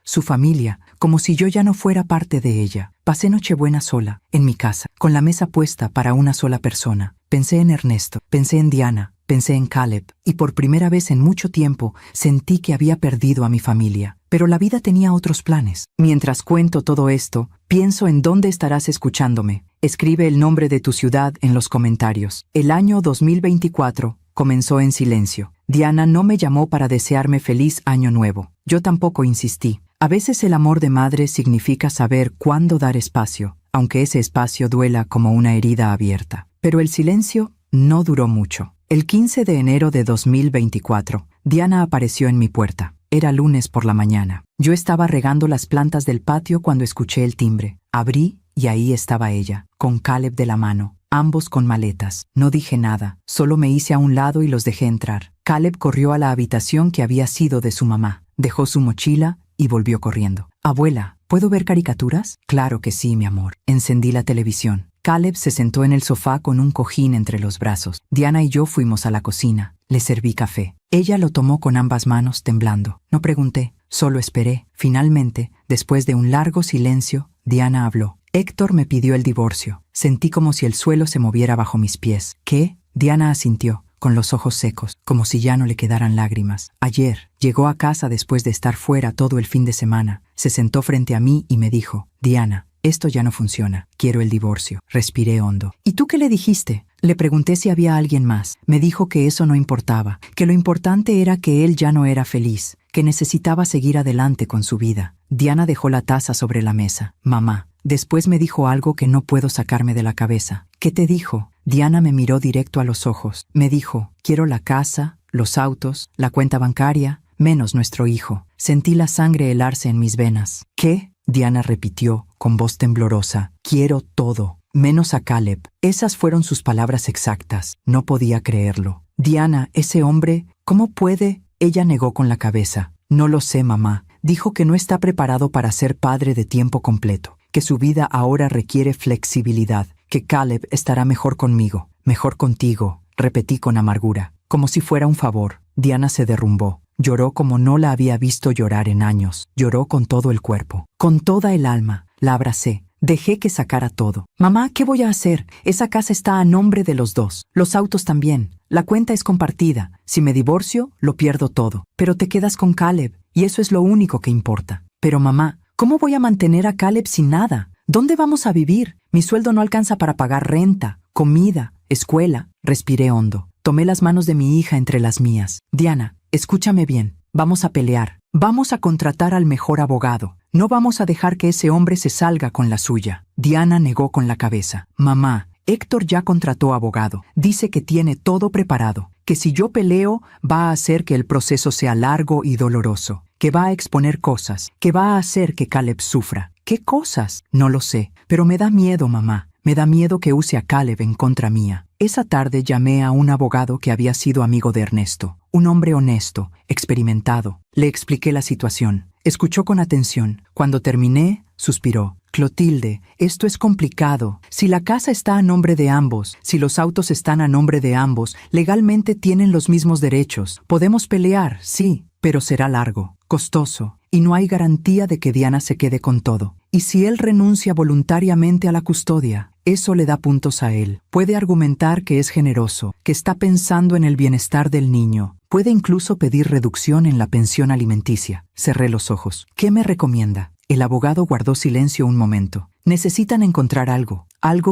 como si yo ya no fuera parte de ella. Pasé Nochebuena sola, en mi casa, con la mesa puesta para una sola persona. Pensé en Ernesto, pensé en Diana, pensé en Caleb, y por primera vez en mucho tiempo sentí que había perdido a mi familia. Pero la vida tenía otros planes. Mientras cuento todo esto, pienso en dónde estarás escuchándome. Escribe el nombre de tu ciudad en los comentarios. El año 2024 comenzó en silencio. Diana no me llamó para desearme feliz año nuevo. Yo tampoco insistí. A veces el amor de madre significa saber cuándo dar espacio, aunque ese espacio duela como una herida abierta. Pero el silencio no duró mucho. El 15 de enero de 2024, Diana apareció en mi puerta. Era lunes por la mañana. Yo estaba regando las plantas del patio cuando escuché el timbre. Abrí y ahí estaba ella, con Caleb de la mano, ambos con maletas. No dije nada, solo me hice a un lado y los dejé entrar. Caleb corrió a la habitación que había sido de su mamá, dejó su mochila y volvió corriendo. Abuela, ¿puedo ver caricaturas? Claro que sí, mi amor. Encendí la televisión. Caleb se sentó en el sofá con un cojín entre los brazos. Diana y yo fuimos a la cocina. Le serví café. Ella lo tomó con ambas manos, temblando. No pregunté, solo esperé. Finalmente, después de un largo silencio, Diana habló. Héctor me pidió el divorcio. Sentí como si el suelo se moviera bajo mis pies. ¿Qué? Diana asintió, con los ojos secos, como si ya no le quedaran lágrimas. Ayer, llegó a casa después de estar fuera todo el fin de semana. Se sentó frente a mí y me dijo, Diana, esto ya no funciona. Quiero el divorcio. Respiré hondo. ¿Y tú qué le dijiste? Le pregunté si había alguien más. Me dijo que eso no importaba, que lo importante era que él ya no era feliz, que necesitaba seguir adelante con su vida. Diana dejó la taza sobre la mesa. Mamá, después me dijo algo que no puedo sacarme de la cabeza. ¿Qué te dijo? Diana me miró directo a los ojos. Me dijo, quiero la casa, los autos, la cuenta bancaria, menos nuestro hijo. Sentí la sangre helarse en mis venas. ¿Qué? Diana repitió, con voz temblorosa. Quiero todo, menos a Caleb. Esas fueron sus palabras exactas. No podía creerlo. Diana, ese hombre, ¿cómo puede? Ella negó con la cabeza. No lo sé, mamá. Dijo que no está preparado para ser padre de tiempo completo, que su vida ahora requiere flexibilidad, que Caleb estará mejor conmigo, mejor contigo, repetí con amargura, como si fuera un favor. Diana se derrumbó. Lloró como no la había visto llorar en años. Lloró con todo el cuerpo, con toda el alma. La abracé. Dejé que sacara todo. Mamá, ¿qué voy a hacer? Esa casa está a nombre de los dos. Los autos también. La cuenta es compartida. Si me divorcio, lo pierdo todo. Pero te quedas con Caleb, y eso es lo único que importa. Pero mamá, ¿cómo voy a mantener a Caleb sin nada? ¿Dónde vamos a vivir? Mi sueldo no alcanza para pagar renta, comida, escuela. Respiré hondo. Tomé las manos de mi hija entre las mías. Diana, escúchame bien. Vamos a pelear. Vamos a contratar al mejor abogado. No vamos a dejar que ese hombre se salga con la suya. Diana negó con la cabeza. Mamá, Héctor ya contrató abogado. Dice que tiene todo preparado. Que si yo peleo, va a hacer que el proceso sea largo y doloroso. Que va a exponer cosas. Que va a hacer que Caleb sufra. ¿Qué cosas? No lo sé. Pero me da miedo, mamá. Me da miedo que use a Caleb en contra mía. Esa tarde llamé a un abogado que había sido amigo de Ernesto. Un hombre honesto, experimentado. Le expliqué la situación. Escuchó con atención. Cuando terminé, suspiró. Clotilde, esto es complicado. Si la casa está a nombre de ambos, si los autos están a nombre de ambos, legalmente tienen los mismos derechos. Podemos pelear, sí, pero será largo, costoso, y no hay garantía de que Diana se quede con todo. Y si él renuncia voluntariamente a la custodia, eso le da puntos a él. Puede argumentar que es generoso, que está pensando en el bienestar del niño. Puede incluso pedir reducción en la pensión alimenticia. Cerré los ojos. ¿Qué me recomienda? El abogado guardó silencio un momento. Necesitan encontrar algo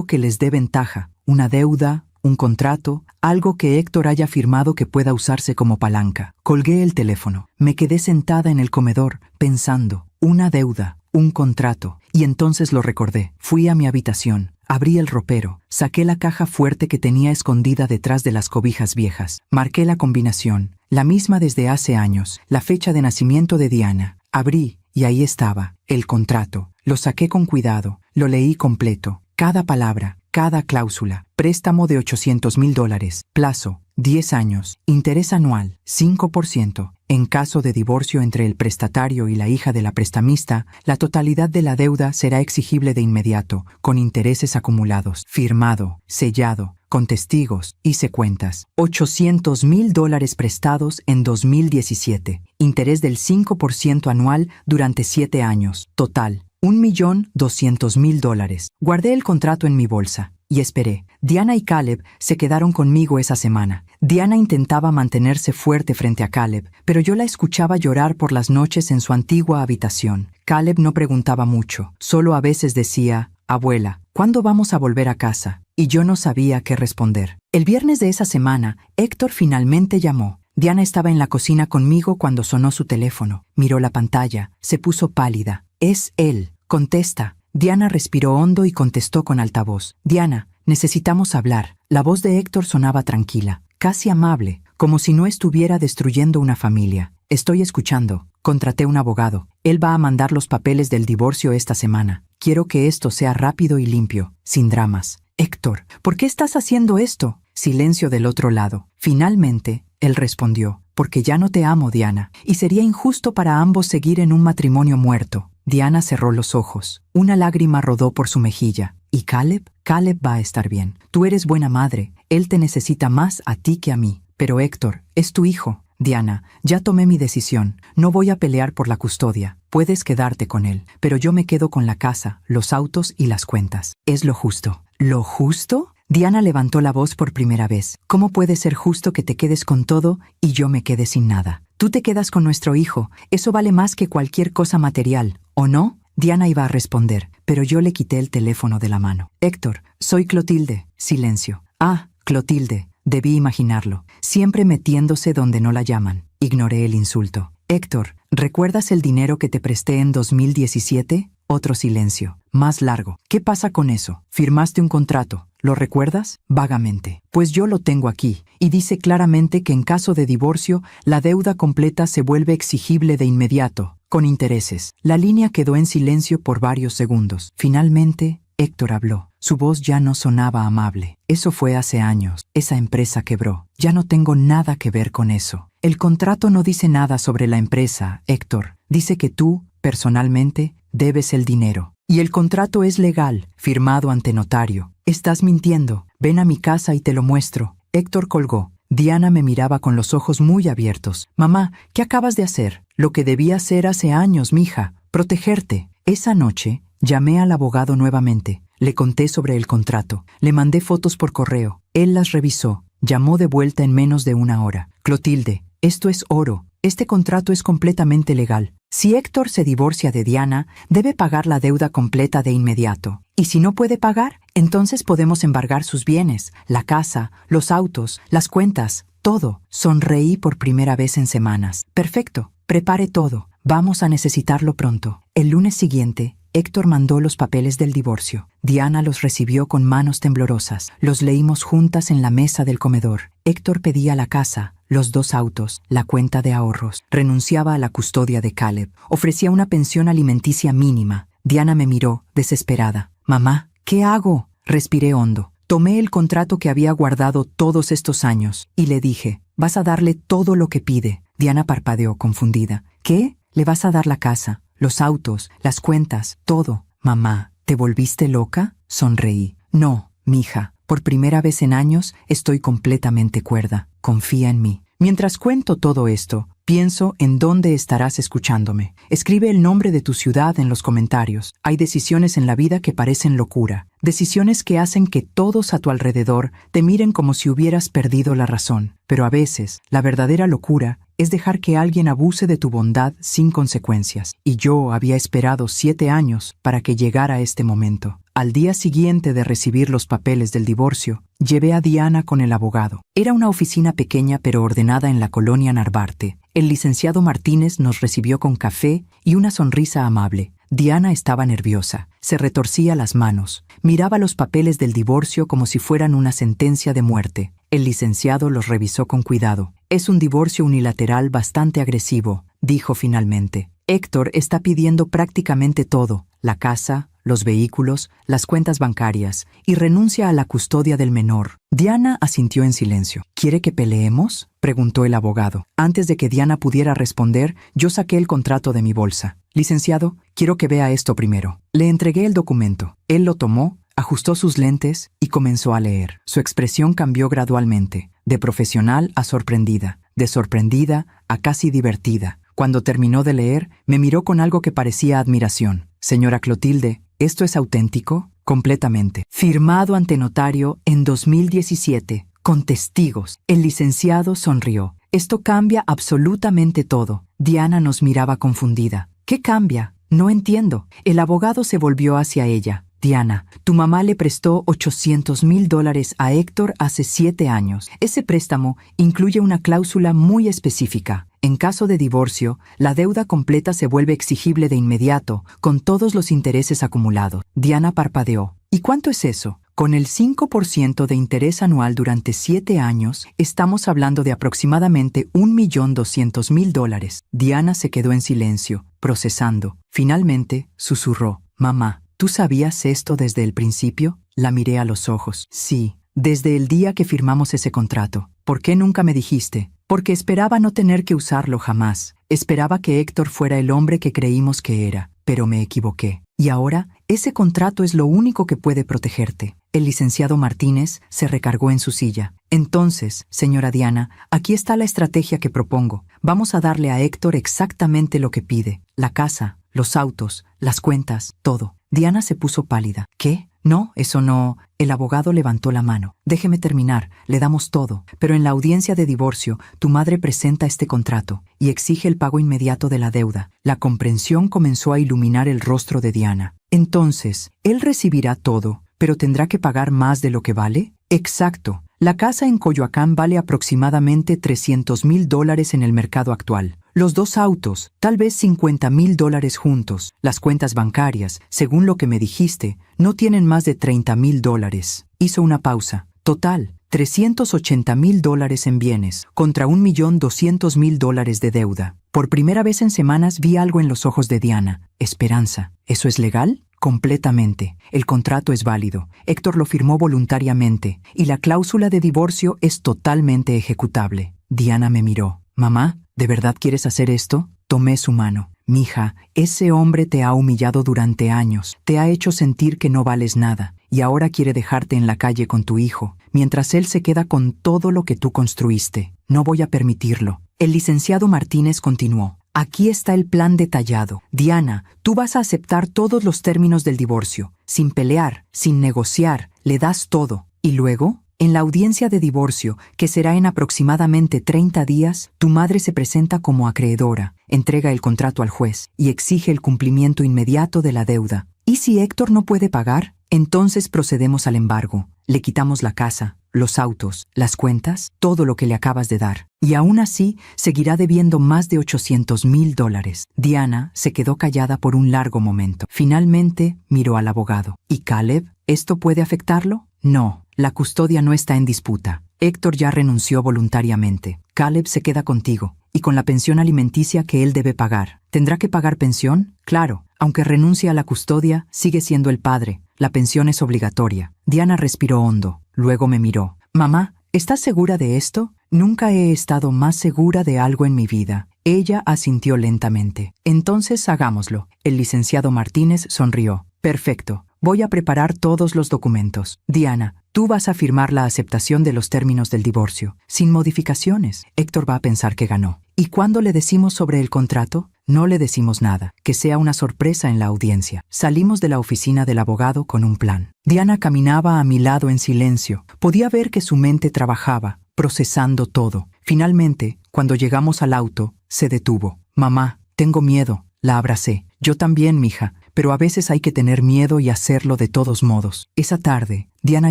que les dé ventaja, una deuda, un contrato, algo que Héctor haya firmado que pueda usarse como palanca. Colgué el teléfono. Me quedé sentada en el comedor, pensando, una deuda, un contrato, y entonces lo recordé. Fui a mi habitación, abrí el ropero, saqué la caja fuerte que tenía escondida detrás de las cobijas viejas. Marqué la combinación, la misma desde hace años, la fecha de nacimiento de Diana. Abrí, y ahí estaba, el contrato. Lo saqué con cuidado, lo leí completo, cada palabra, cada cláusula. Préstamo de $800,000, plazo, 10 años, interés anual, 5%. En caso de divorcio entre el prestatario y la hija de la prestamista, la totalidad de la deuda será exigible de inmediato, con intereses acumulados, firmado, sellado, con testigos, hice cuentas. $800,000 prestados en 2017, interés del 5% anual durante 7 años, total, $1,200,000. Guardé el contrato en mi bolsa y esperé. Diana y Caleb se quedaron conmigo esa semana. Diana intentaba mantenerse fuerte frente a Caleb, pero yo la escuchaba llorar por las noches en su antigua habitación. Caleb no preguntaba mucho, solo a veces decía, «Abuela, ¿cuándo vamos a volver a casa?» Y yo no sabía qué responder. El viernes de esa semana, Héctor finalmente llamó. Diana estaba en la cocina conmigo cuando sonó su teléfono. Miró la pantalla, se puso pálida. «Es él. Contesta». Diana respiró hondo y contestó con altavoz. «Diana, necesitamos hablar». La voz de Héctor sonaba tranquila, casi amable, como si no estuviera destruyendo una familia. «Estoy escuchando. Contraté un abogado. Él va a mandar los papeles del divorcio esta semana. Quiero que esto sea rápido y limpio, sin dramas». «Héctor, ¿por qué estás haciendo esto?» Silencio del otro lado. Finalmente, él respondió, «Porque ya no te amo, Diana, y sería injusto para ambos seguir en un matrimonio muerto». Diana cerró los ojos. Una lágrima rodó por su mejilla. ¿Y Caleb? Caleb va a estar bien. Tú eres buena madre. Él te necesita más a ti que a mí. Pero Héctor, es tu hijo. Diana, ya tomé mi decisión. No voy a pelear por la custodia. Puedes quedarte con él, pero yo me quedo con la casa, los autos y las cuentas. Es lo justo. ¿Lo justo? Diana levantó la voz por primera vez. ¿Cómo puede ser justo que te quedes con todo y yo me quede sin nada? Tú te quedas con nuestro hijo. Eso vale más que cualquier cosa material, ¿o no? Diana iba a responder, pero yo le quité el teléfono de la mano. «Héctor, soy Clotilde». Silencio. «Ah, Clotilde». Debí imaginarlo. Siempre metiéndose donde no la llaman. Ignoré el insulto. «Héctor, ¿recuerdas el dinero que te presté en 2017? Otro silencio. Más largo. «¿Qué pasa con eso? Firmaste un contrato. ¿Lo recuerdas?» «Vagamente». «Pues yo lo tengo aquí, y dice claramente que en caso de divorcio, la deuda completa se vuelve exigible de inmediato, con intereses». La línea quedó en silencio por varios segundos. Finalmente, Héctor habló. Su voz ya no sonaba amable. «Eso fue hace años. Esa empresa quebró. Ya no tengo nada que ver con eso. El contrato no dice nada sobre la empresa, Héctor. Dice que tú, personalmente, debes el dinero. Y el contrato es legal, firmado ante notario. Estás mintiendo. Ven a mi casa y te lo muestro». Héctor colgó. Diana me miraba con los ojos muy abiertos. «Mamá, ¿qué acabas de hacer?» «Lo que debía hacer hace años, mija. Protegerte». Esa noche, llamé al abogado nuevamente. Le conté sobre el contrato. Le mandé fotos por correo. Él las revisó. Llamó de vuelta en menos de una hora. «Clotilde, esto es oro. Este contrato es completamente legal. Si Héctor se divorcia de Diana, debe pagar la deuda completa de inmediato. Y si no puede pagar, Entonces podemos embargar sus bienes, la casa, los autos, las cuentas, todo. Sonreí por primera vez en semanas. Perfecto, prepare todo. Vamos a necesitarlo pronto. El lunes siguiente, Héctor mandó los papeles del divorcio. Diana los recibió con manos temblorosas. Los leímos juntas en la mesa del comedor. Héctor pedía la casa, los 2 autos, la cuenta de ahorros. Renunciaba a la custodia de Caleb. Ofrecía una pensión alimenticia mínima. Diana me miró, desesperada. «Mamá, ¿qué hago?». Respiré hondo. Tomé el contrato que había guardado todos estos años y le dije, «Vas a darle todo lo que pide». Diana parpadeó, confundida. «¿Qué? ¿Le vas a dar la casa, los autos, las cuentas, todo?» «Mamá, ¿te volviste loca?». Sonreí. «No, mija, por primera vez en años estoy completamente cuerda. Confía en mí». Mientras cuento todo esto, pienso en dónde estarás escuchándome. Escribe el nombre de tu ciudad en los comentarios. Hay decisiones en la vida que parecen locura. Decisiones que hacen que todos a tu alrededor te miren como si hubieras perdido la razón. Pero a veces, la verdadera locura es dejar que alguien abuse de tu bondad sin consecuencias. Y yo había esperado 7 años para que llegara este momento. Al día siguiente de recibir los papeles del divorcio, llevé a Diana con el abogado. Era una oficina pequeña pero ordenada en la colonia Narvarte. El licenciado Martínez nos recibió con café y una sonrisa amable. Diana estaba nerviosa. Se retorcía las manos. Miraba los papeles del divorcio como si fueran una sentencia de muerte. El licenciado los revisó con cuidado. «Es un divorcio unilateral bastante agresivo», dijo finalmente. «Héctor está pidiendo prácticamente todo, la casa, los vehículos, las cuentas bancarias, y renuncia a la custodia del menor». Diana asintió en silencio. «¿Quiere que peleemos?», preguntó el abogado. Antes de que Diana pudiera responder, yo saqué el contrato de mi bolsa. «Licenciado, quiero que vea esto primero». Le entregué el documento. Él lo tomó, ajustó sus lentes y comenzó a leer. Su expresión cambió gradualmente, de profesional a sorprendida, de sorprendida a casi divertida. Cuando terminó de leer, me miró con algo que parecía admiración. «Señora Clotilde, ¿esto es auténtico?». «Completamente. Firmado ante notario en 2017, con testigos». El licenciado sonrió. «Esto cambia absolutamente todo». Diana nos miraba confundida. «¿Qué cambia? No entiendo». El abogado se volvió hacia ella. «Diana, tu mamá le prestó $800,000 a Héctor hace 7 años. Ese préstamo incluye una cláusula muy específica. En caso de divorcio, la deuda completa se vuelve exigible de inmediato, con todos los intereses acumulados». Diana parpadeó. «¿Y cuánto es eso?». «Con el 5% de interés anual durante 7 años, estamos hablando de aproximadamente $1,200,000. Diana se quedó en silencio, procesando. Finalmente, susurró. «Mamá, ¿tú sabías esto desde el principio?». La miré a los ojos. «Sí, desde el día que firmamos ese contrato». «¿Por qué nunca me dijiste?». «Porque esperaba no tener que usarlo jamás. Esperaba que Héctor fuera el hombre que creímos que era, pero me equivoqué. Y ahora, ese contrato es lo único que puede protegerte». El licenciado Martínez se recargó en su silla. «Entonces, señora Diana, aquí está la estrategia que propongo. Vamos a darle a Héctor exactamente lo que pide. La casa, los autos, las cuentas, todo». Diana se puso pálida. «¿Qué? No, eso no». El abogado levantó la mano. «Déjeme terminar, le damos todo, pero en la audiencia de divorcio, tu madre presenta este contrato y exige el pago inmediato de la deuda». La comprensión comenzó a iluminar el rostro de Diana. «Entonces, él recibirá todo, pero tendrá que pagar más de lo que vale». «Exacto. La casa en Coyoacán vale aproximadamente $300,000 en el mercado actual. Los 2 autos, tal vez $50,000 juntos. Las cuentas bancarias, según lo que me dijiste, no tienen más de $30,000. Hizo una pausa. «Total, $380,000 en bienes, contra $1,200,000 de deuda». Por primera vez en semanas vi algo en los ojos de Diana. Esperanza. ¿Eso es legal? «Completamente. El contrato es válido. Héctor lo firmó voluntariamente, y la cláusula de divorcio es totalmente ejecutable». Diana me miró. «Mamá, ¿de verdad quieres hacer esto?». Tomé su mano. «Mija, ese hombre te ha humillado durante años, te ha hecho sentir que no vales nada, y ahora quiere dejarte en la calle con tu hijo, mientras él se queda con todo lo que tú construiste. No voy a permitirlo». El licenciado Martínez continuó. «Aquí está el plan detallado. Diana, tú vas a aceptar todos los términos del divorcio, sin pelear, sin negociar, le das todo. Y luego, en la audiencia de divorcio, que será en aproximadamente 30 días, tu madre se presenta como acreedora, entrega el contrato al juez y exige el cumplimiento inmediato de la deuda. ¿Y si Héctor no puede pagar?». Entonces procedemos al embargo. Le quitamos la casa, los autos, las cuentas, todo lo que le acabas de dar. Y aún así, seguirá debiendo más de $800,000. Diana se quedó callada por un largo momento. Finalmente, miró al abogado. ¿Y Caleb? ¿Esto puede afectarlo? No, la custodia no está en disputa. Héctor ya renunció voluntariamente. Caleb se queda contigo, y con la pensión alimenticia que él debe pagar. ¿Tendrá que pagar pensión? Claro, aunque renuncie a la custodia, sigue siendo el padre. La pensión es obligatoria. Diana respiró hondo. Luego me miró. Mamá, ¿estás segura de esto? Nunca he estado más segura de algo en mi vida. Ella asintió lentamente. Entonces hagámoslo. El licenciado Martínez sonrió. Perfecto. Voy a preparar todos los documentos. Diana, tú vas a firmar la aceptación de los términos del divorcio, sin modificaciones. Héctor va a pensar que ganó. ¿Y cuándo le decimos sobre el contrato? No le decimos nada, que sea una sorpresa en la audiencia. Salimos de la oficina del abogado con un plan. Diana caminaba a mi lado en silencio. Podía ver que su mente trabajaba, procesando todo. Finalmente, cuando llegamos al auto, se detuvo. Mamá, tengo miedo. La abracé. Yo también, mija, pero a veces hay que tener miedo y hacerlo de todos modos. Esa tarde, Diana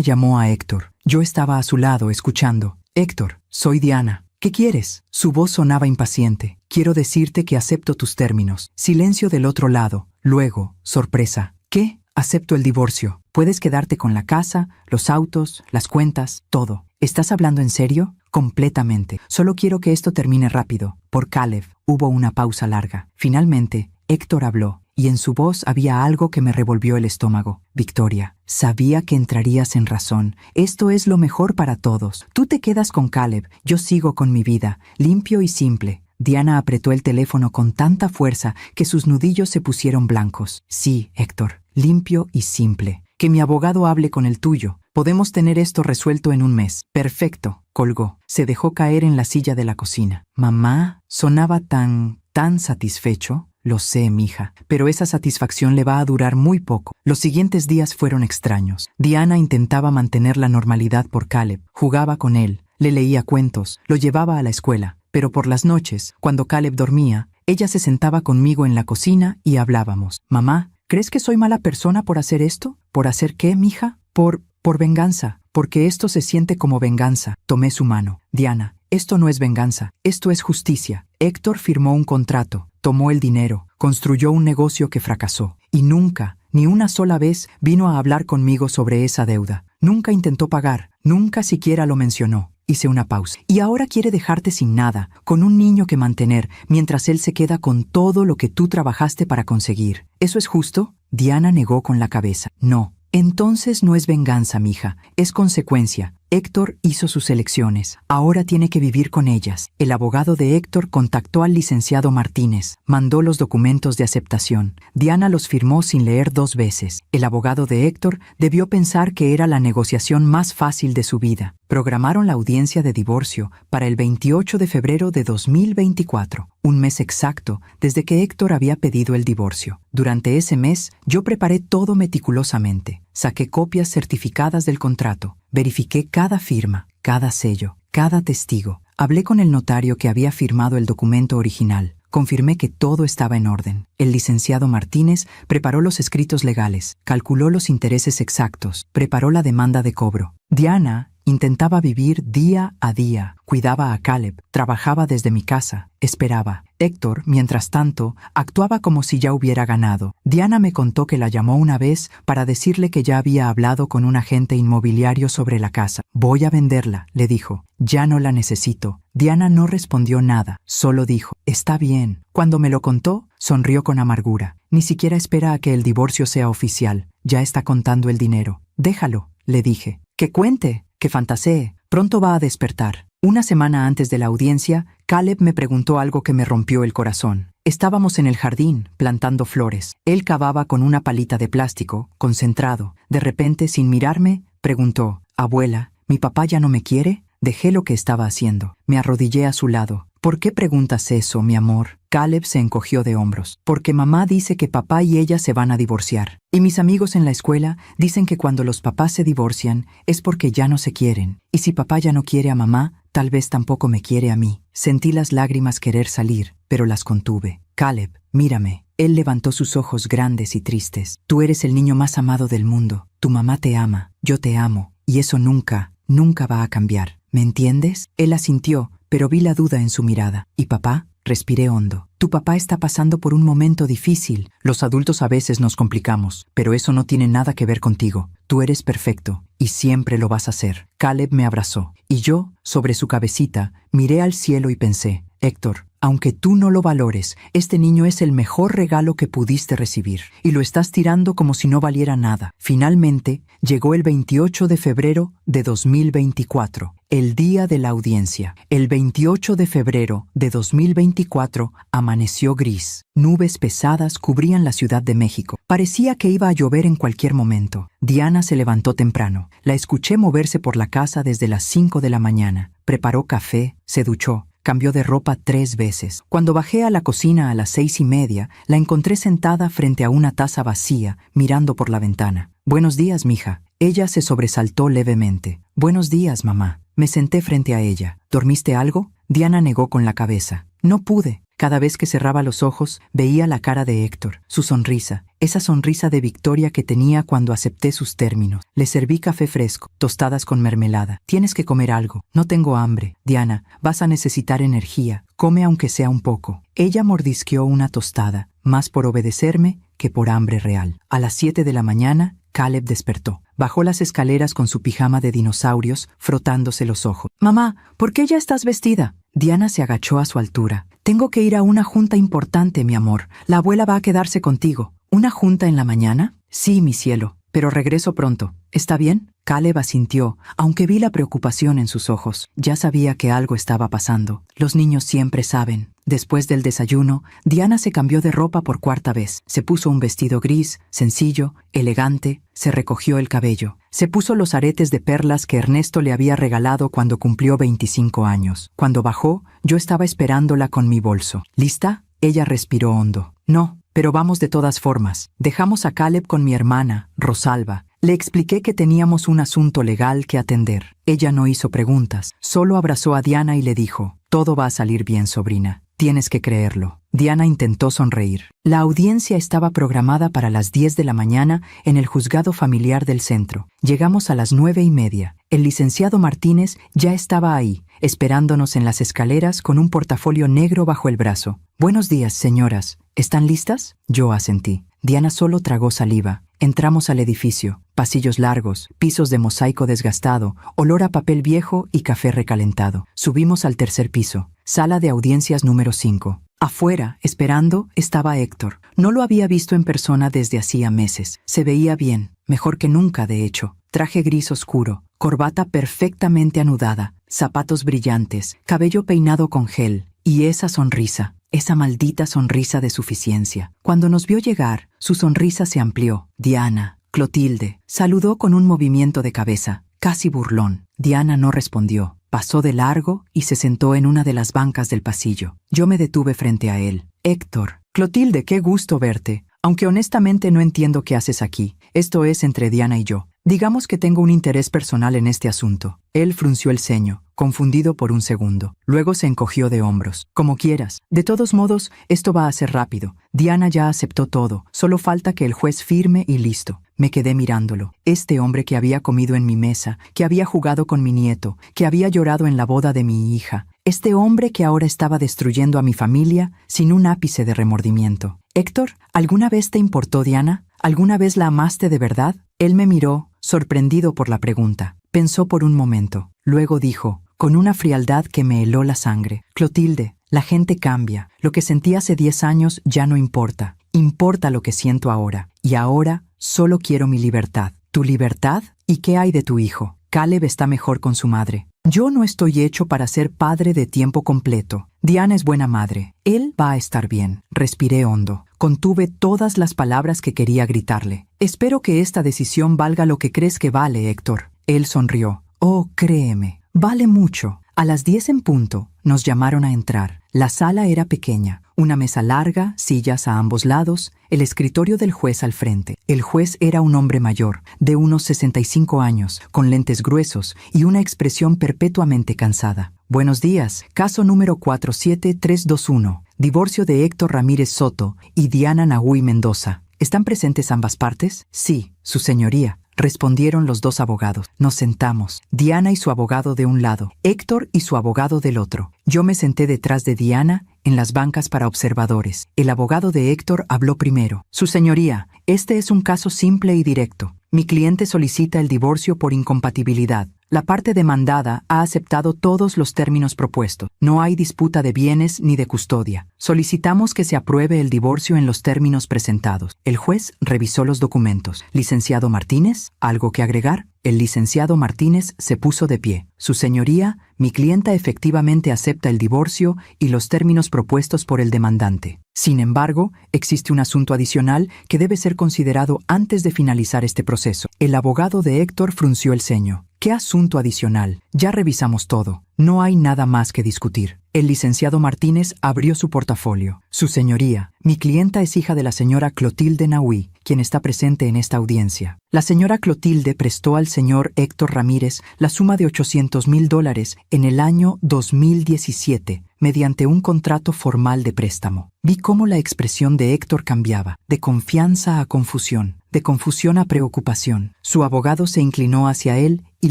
llamó a Héctor. Yo estaba a su lado, escuchando. Héctor, soy Diana. ¿Qué quieres? Su voz sonaba impaciente. Quiero decirte que acepto tus términos. Silencio del otro lado. Luego, sorpresa. ¿Qué? Acepto el divorcio. Puedes quedarte con la casa, los autos, las cuentas, todo. ¿Estás hablando en serio? Completamente. Solo quiero que esto termine rápido. Por Caleb. Hubo una pausa larga. Finalmente, Héctor habló, y en su voz había algo que me revolvió el estómago. Victoria, sabía que entrarías en razón. Esto es lo mejor para todos. Tú te quedas con Caleb, yo sigo con mi vida, limpio y simple. Diana apretó el teléfono con tanta fuerza que sus nudillos se pusieron blancos. Sí, Héctor, limpio y simple. Que mi abogado hable con el tuyo. Podemos tener esto resuelto en un mes. Perfecto, colgó. Se dejó caer en la silla de la cocina. Mamá, sonaba tan satisfecho. Lo sé, mija, pero esa satisfacción le va a durar muy poco. Los siguientes días fueron extraños. Diana intentaba mantener la normalidad por Caleb. Jugaba con él, le leía cuentos, lo llevaba a la escuela. Pero por las noches, cuando Caleb dormía, ella se sentaba conmigo en la cocina y hablábamos. Mamá, ¿crees que soy mala persona por hacer esto? ¿Por hacer qué, mija? Por venganza. Porque esto se siente como venganza. Tomé su mano. Diana, esto no es venganza, esto es justicia. Héctor firmó un contrato, tomó el dinero, construyó un negocio que fracasó. Y nunca, ni una sola vez, vino a hablar conmigo sobre esa deuda. Nunca intentó pagar, nunca siquiera lo mencionó. Hice una pausa. Y ahora quiere dejarte sin nada, con un niño que mantener, mientras él se queda con todo lo que tú trabajaste para conseguir. ¿Eso es justo? Diana negó con la cabeza. No. Entonces no es venganza, mija, es consecuencia. Héctor hizo sus elecciones, ahora tiene que vivir con ellas. El abogado de Héctor contactó al licenciado Martínez, mandó los documentos de aceptación. Diana los firmó sin leer 2 veces. El abogado de Héctor debió pensar que era la negociación más fácil de su vida. Programaron la audiencia de divorcio para el 28 de febrero de 2024, un mes exacto desde que Héctor había pedido el divorcio. Durante ese mes, yo preparé todo meticulosamente. Saqué copias certificadas del contrato, verifiqué cada firma, cada sello, cada testigo. Hablé con el notario que había firmado el documento original. Confirmé que todo estaba en orden. El licenciado Martínez preparó los escritos legales, calculó los intereses exactos, preparó la demanda de cobro. Diana intentaba vivir día a día, cuidaba a Caleb, trabajaba desde mi casa, esperaba. Héctor, mientras tanto, actuaba como si ya hubiera ganado. Diana me contó que la llamó una vez para decirle que ya había hablado con un agente inmobiliario sobre la casa. Voy a venderla, le dijo. Ya no la necesito. Diana no respondió nada, solo dijo, está bien. Cuando me lo contó, sonrió con amargura. Ni siquiera espera a que el divorcio sea oficial. Ya está contando el dinero. Déjalo, le dije. Que cuente, que fantasee. Pronto va a despertar. Una semana antes de la audiencia, Caleb me preguntó algo que me rompió el corazón. Estábamos en el jardín, plantando flores. Él cavaba con una palita de plástico, concentrado. De repente, sin mirarme, preguntó, «Abuela, ¿mi papá ya no me quiere?» Dejé lo que estaba haciendo. Me arrodillé a su lado. «¿Por qué preguntas eso, mi amor?» Caleb se encogió de hombros. «Porque mamá dice que papá y ella se van a divorciar. Y mis amigos en la escuela dicen que cuando los papás se divorcian es porque ya no se quieren. Y si papá ya no quiere a mamá, tal vez tampoco me quiere a mí». Sentí las lágrimas querer salir, pero las contuve. «Caleb, mírame». Él levantó sus ojos grandes y tristes. «Tú eres el niño más amado del mundo. Tu mamá te ama, yo te amo, y eso nunca, nunca va a cambiar. ¿Me entiendes? Él asintió, pero vi la duda en su mirada. ¿Y papá? Respiré hondo. Tu papá está pasando por un momento difícil. Los adultos a veces nos complicamos, pero eso no tiene nada que ver contigo. Tú eres perfecto, y siempre lo vas a ser. Caleb me abrazó, y yo, sobre su cabecita, miré al cielo y pensé, Héctor, aunque tú no lo valores, este niño es el mejor regalo que pudiste recibir, y lo estás tirando como si no valiera nada. Finalmente, llegó el 28 de febrero de 2024, el día de la audiencia. El 28 de febrero de 2024 amaneció gris. Nubes pesadas cubrían la Ciudad de México. Parecía que iba a llover en cualquier momento. Diana se levantó temprano. La escuché moverse por la casa desde las 5 de la mañana. Preparó café, se duchó. Cambió de ropa 3 veces. Cuando bajé a la cocina a las 6:30, la encontré sentada frente a una taza vacía, mirando por la ventana. «Buenos días, mija». Ella se sobresaltó levemente. «Buenos días, mamá». Me senté frente a ella. «¿Dormiste algo?» Diana negó con la cabeza. «No pude». Cada vez que cerraba los ojos, veía la cara de Héctor, su sonrisa, esa sonrisa de victoria que tenía cuando acepté sus términos. Le serví café fresco, tostadas con mermelada. «Tienes que comer algo». «No tengo hambre». «Diana, vas a necesitar energía. Come aunque sea un poco». Ella mordisqueó una tostada, más por obedecerme que por hambre real. A las 7 de la mañana, Caleb despertó. Bajó las escaleras con su pijama de dinosaurios, frotándose los ojos. «Mamá, ¿por qué ya estás vestida?» Diana se agachó a su altura. «Tengo que ir a una junta importante, mi amor. La abuela va a quedarse contigo». «¿Una junta en la mañana?» «Sí, mi cielo, pero regreso pronto. ¿Está bien?» Caleb asintió, aunque vi la preocupación en sus ojos. Ya sabía que algo estaba pasando. Los niños siempre saben. Después del desayuno, Diana se cambió de ropa por 4ª vez. Se puso un vestido gris, sencillo, elegante, se recogió el cabello. Se puso los aretes de perlas que Ernesto le había regalado cuando cumplió 25 años. Cuando bajó, yo estaba esperándola con mi bolso. ¿Lista? Ella respiró hondo. «No, pero vamos de todas formas». Dejamos a Caleb con mi hermana, Rosalba. Le expliqué que teníamos un asunto legal que atender. Ella no hizo preguntas, solo abrazó a Diana y le dijo, «Todo va a salir bien, sobrina. Tienes que creerlo». Diana intentó sonreír. La audiencia estaba programada para las 10 de la mañana en el juzgado familiar del centro. Llegamos a las 9:30. El licenciado Martínez ya estaba ahí, esperándonos en las escaleras con un portafolio negro bajo el brazo. «Buenos días, señoras. ¿Están listas?» Yo asentí. Diana solo tragó saliva. Entramos al edificio. Pasillos largos, pisos de mosaico desgastado, olor a papel viejo y café recalentado. Subimos al 3er piso. Sala de audiencias número 5. Afuera, esperando, estaba Héctor. No lo había visto en persona desde hacía meses. Se veía bien, mejor que nunca, de hecho. Traje gris oscuro, corbata perfectamente anudada, zapatos brillantes, cabello peinado con gel, y esa sonrisa. Esa maldita sonrisa de suficiencia. Cuando nos vio llegar, su sonrisa se amplió. «Diana, Clotilde», saludó con un movimiento de cabeza, casi burlón. Diana no respondió. Pasó de largo y se sentó en una de las bancas del pasillo. Yo me detuve frente a él. «Héctor». «Clotilde, qué gusto verte. Aunque honestamente no entiendo qué haces aquí. Esto es entre Diana y yo. Digamos que tengo un interés personal en este asunto». Él frunció el ceño, confundido por un segundo. Luego se encogió de hombros. «Como quieras. De todos modos, esto va a ser rápido. Diana ya aceptó todo. Solo falta que el juez firme y listo». Me quedé mirándolo. Este hombre que había comido en mi mesa, que había jugado con mi nieto, que había llorado en la boda de mi hija. Este hombre que ahora estaba destruyendo a mi familia sin un ápice de remordimiento. «Héctor, ¿alguna vez te importó Diana? ¿Alguna vez la amaste de verdad?» Él me miró, sorprendido por la pregunta. Pensó por un momento. Luego dijo, con una frialdad que me heló la sangre, «Clotilde, la gente cambia. Lo que sentí hace 10 años ya no importa. Importa lo que siento ahora. Y ahora solo quiero mi libertad». «¿Tu libertad? ¿Y qué hay de tu hijo?» «Caleb está mejor con su madre. Yo no estoy hecho para ser padre de tiempo completo. Diana es buena madre. Él va a estar bien». Respiré hondo. Contuve todas las palabras que quería gritarle. «Espero que esta decisión valga lo que crees que vale, Héctor». Él sonrió. «Oh, créeme, vale mucho». A las 10 en punto, nos llamaron a entrar. La sala era pequeña. Una mesa larga, sillas a ambos lados, el escritorio del juez al frente. El juez era un hombre mayor, de unos 65 años, con lentes gruesos y una expresión perpetuamente cansada. «Buenos días. Caso número 47321. Divorcio de Héctor Ramírez Soto y Diana Nahui Mendoza. ¿Están presentes ambas partes?» «Sí, su señoría», respondieron los dos abogados. Nos sentamos, Diana y su abogado de un lado, Héctor y su abogado del otro. Yo me senté detrás de Diana, en las bancas para observadores. El abogado de Héctor habló primero. Su señoría, este es un caso simple y directo. Mi cliente solicita el divorcio por incompatibilidad. La parte demandada ha aceptado todos los términos propuestos. No hay disputa de bienes ni de custodia. Solicitamos que se apruebe el divorcio en los términos presentados. El juez revisó los documentos. Licenciado Martínez, ¿algo que agregar? El licenciado Martínez se puso de pie. Su señoría, mi clienta efectivamente acepta el divorcio y los términos propuestos por el demandante. Sin embargo, existe un asunto adicional que debe ser considerado antes de finalizar este proceso. El abogado de Héctor frunció el ceño. ¿Qué asunto adicional? Ya revisamos todo. No hay nada más que discutir. El licenciado Martínez abrió su portafolio. Su señoría, mi clienta es hija de la señora Clotilde Nahui, quien está presente en esta audiencia. La señora Clotilde prestó al señor Héctor Ramírez la suma de $800,000 en el año 2017, mediante un contrato formal de préstamo. Vi cómo la expresión de Héctor cambiaba, de confianza a confusión, de confusión a preocupación. Su abogado se inclinó hacia él y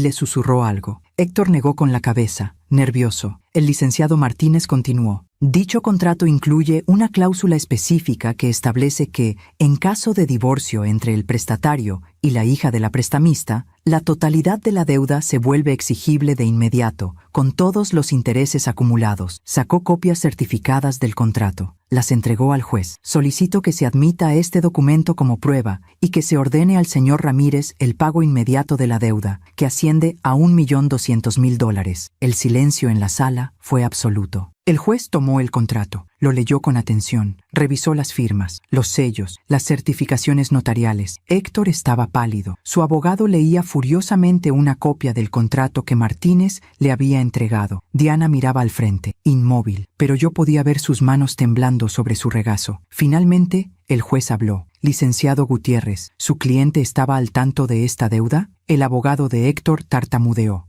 le susurró algo. Héctor negó con la cabeza, nervioso. El licenciado Martínez continuó. Dicho contrato incluye una cláusula específica que establece que, en caso de divorcio entre el prestatario y la hija de la prestamista, la totalidad de la deuda se vuelve exigible de inmediato, con todos los intereses acumulados. Sacó copias certificadas del contrato. Las entregó al juez. Solicito que se admita este documento como prueba y que se ordene al señor Ramírez el pago inmediato de la deuda, que asciende a $1,200,000. El silencio en la sala fue absoluto. El juez tomó el contrato, lo leyó con atención, revisó las firmas, los sellos, las certificaciones notariales. Héctor estaba pálido. Su abogado leía furiosamente una copia del contrato que Martínez le había entregado. Diana miraba al frente, inmóvil, pero yo podía ver sus manos temblando sobre su regazo. Finalmente, el juez habló. Licenciado Gutiérrez, ¿su cliente estaba al tanto de esta deuda? El abogado de Héctor tartamudeó.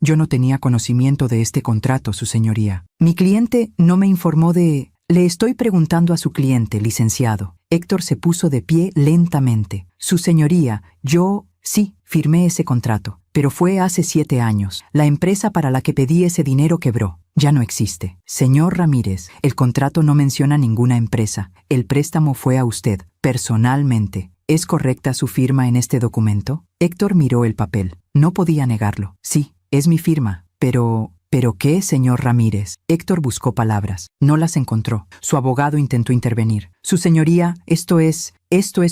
Yo no tenía conocimiento de este contrato, su señoría. Mi cliente no me informó de... Le estoy preguntando a su cliente, licenciado. Héctor se puso de pie lentamente. Su señoría, sí, firmé ese contrato, pero fue hace 7 años. La empresa para la que pedí ese dinero quebró. Ya no existe. Señor Ramírez, el contrato no menciona ninguna empresa. El préstamo fue a usted, personalmente. ¿Es correcta su firma en este documento? Héctor miró el papel. No podía negarlo. Sí. Es mi firma. ¿Pero qué, señor Ramírez? Héctor buscó palabras. No las encontró. Su abogado intentó intervenir. Su señoría, esto es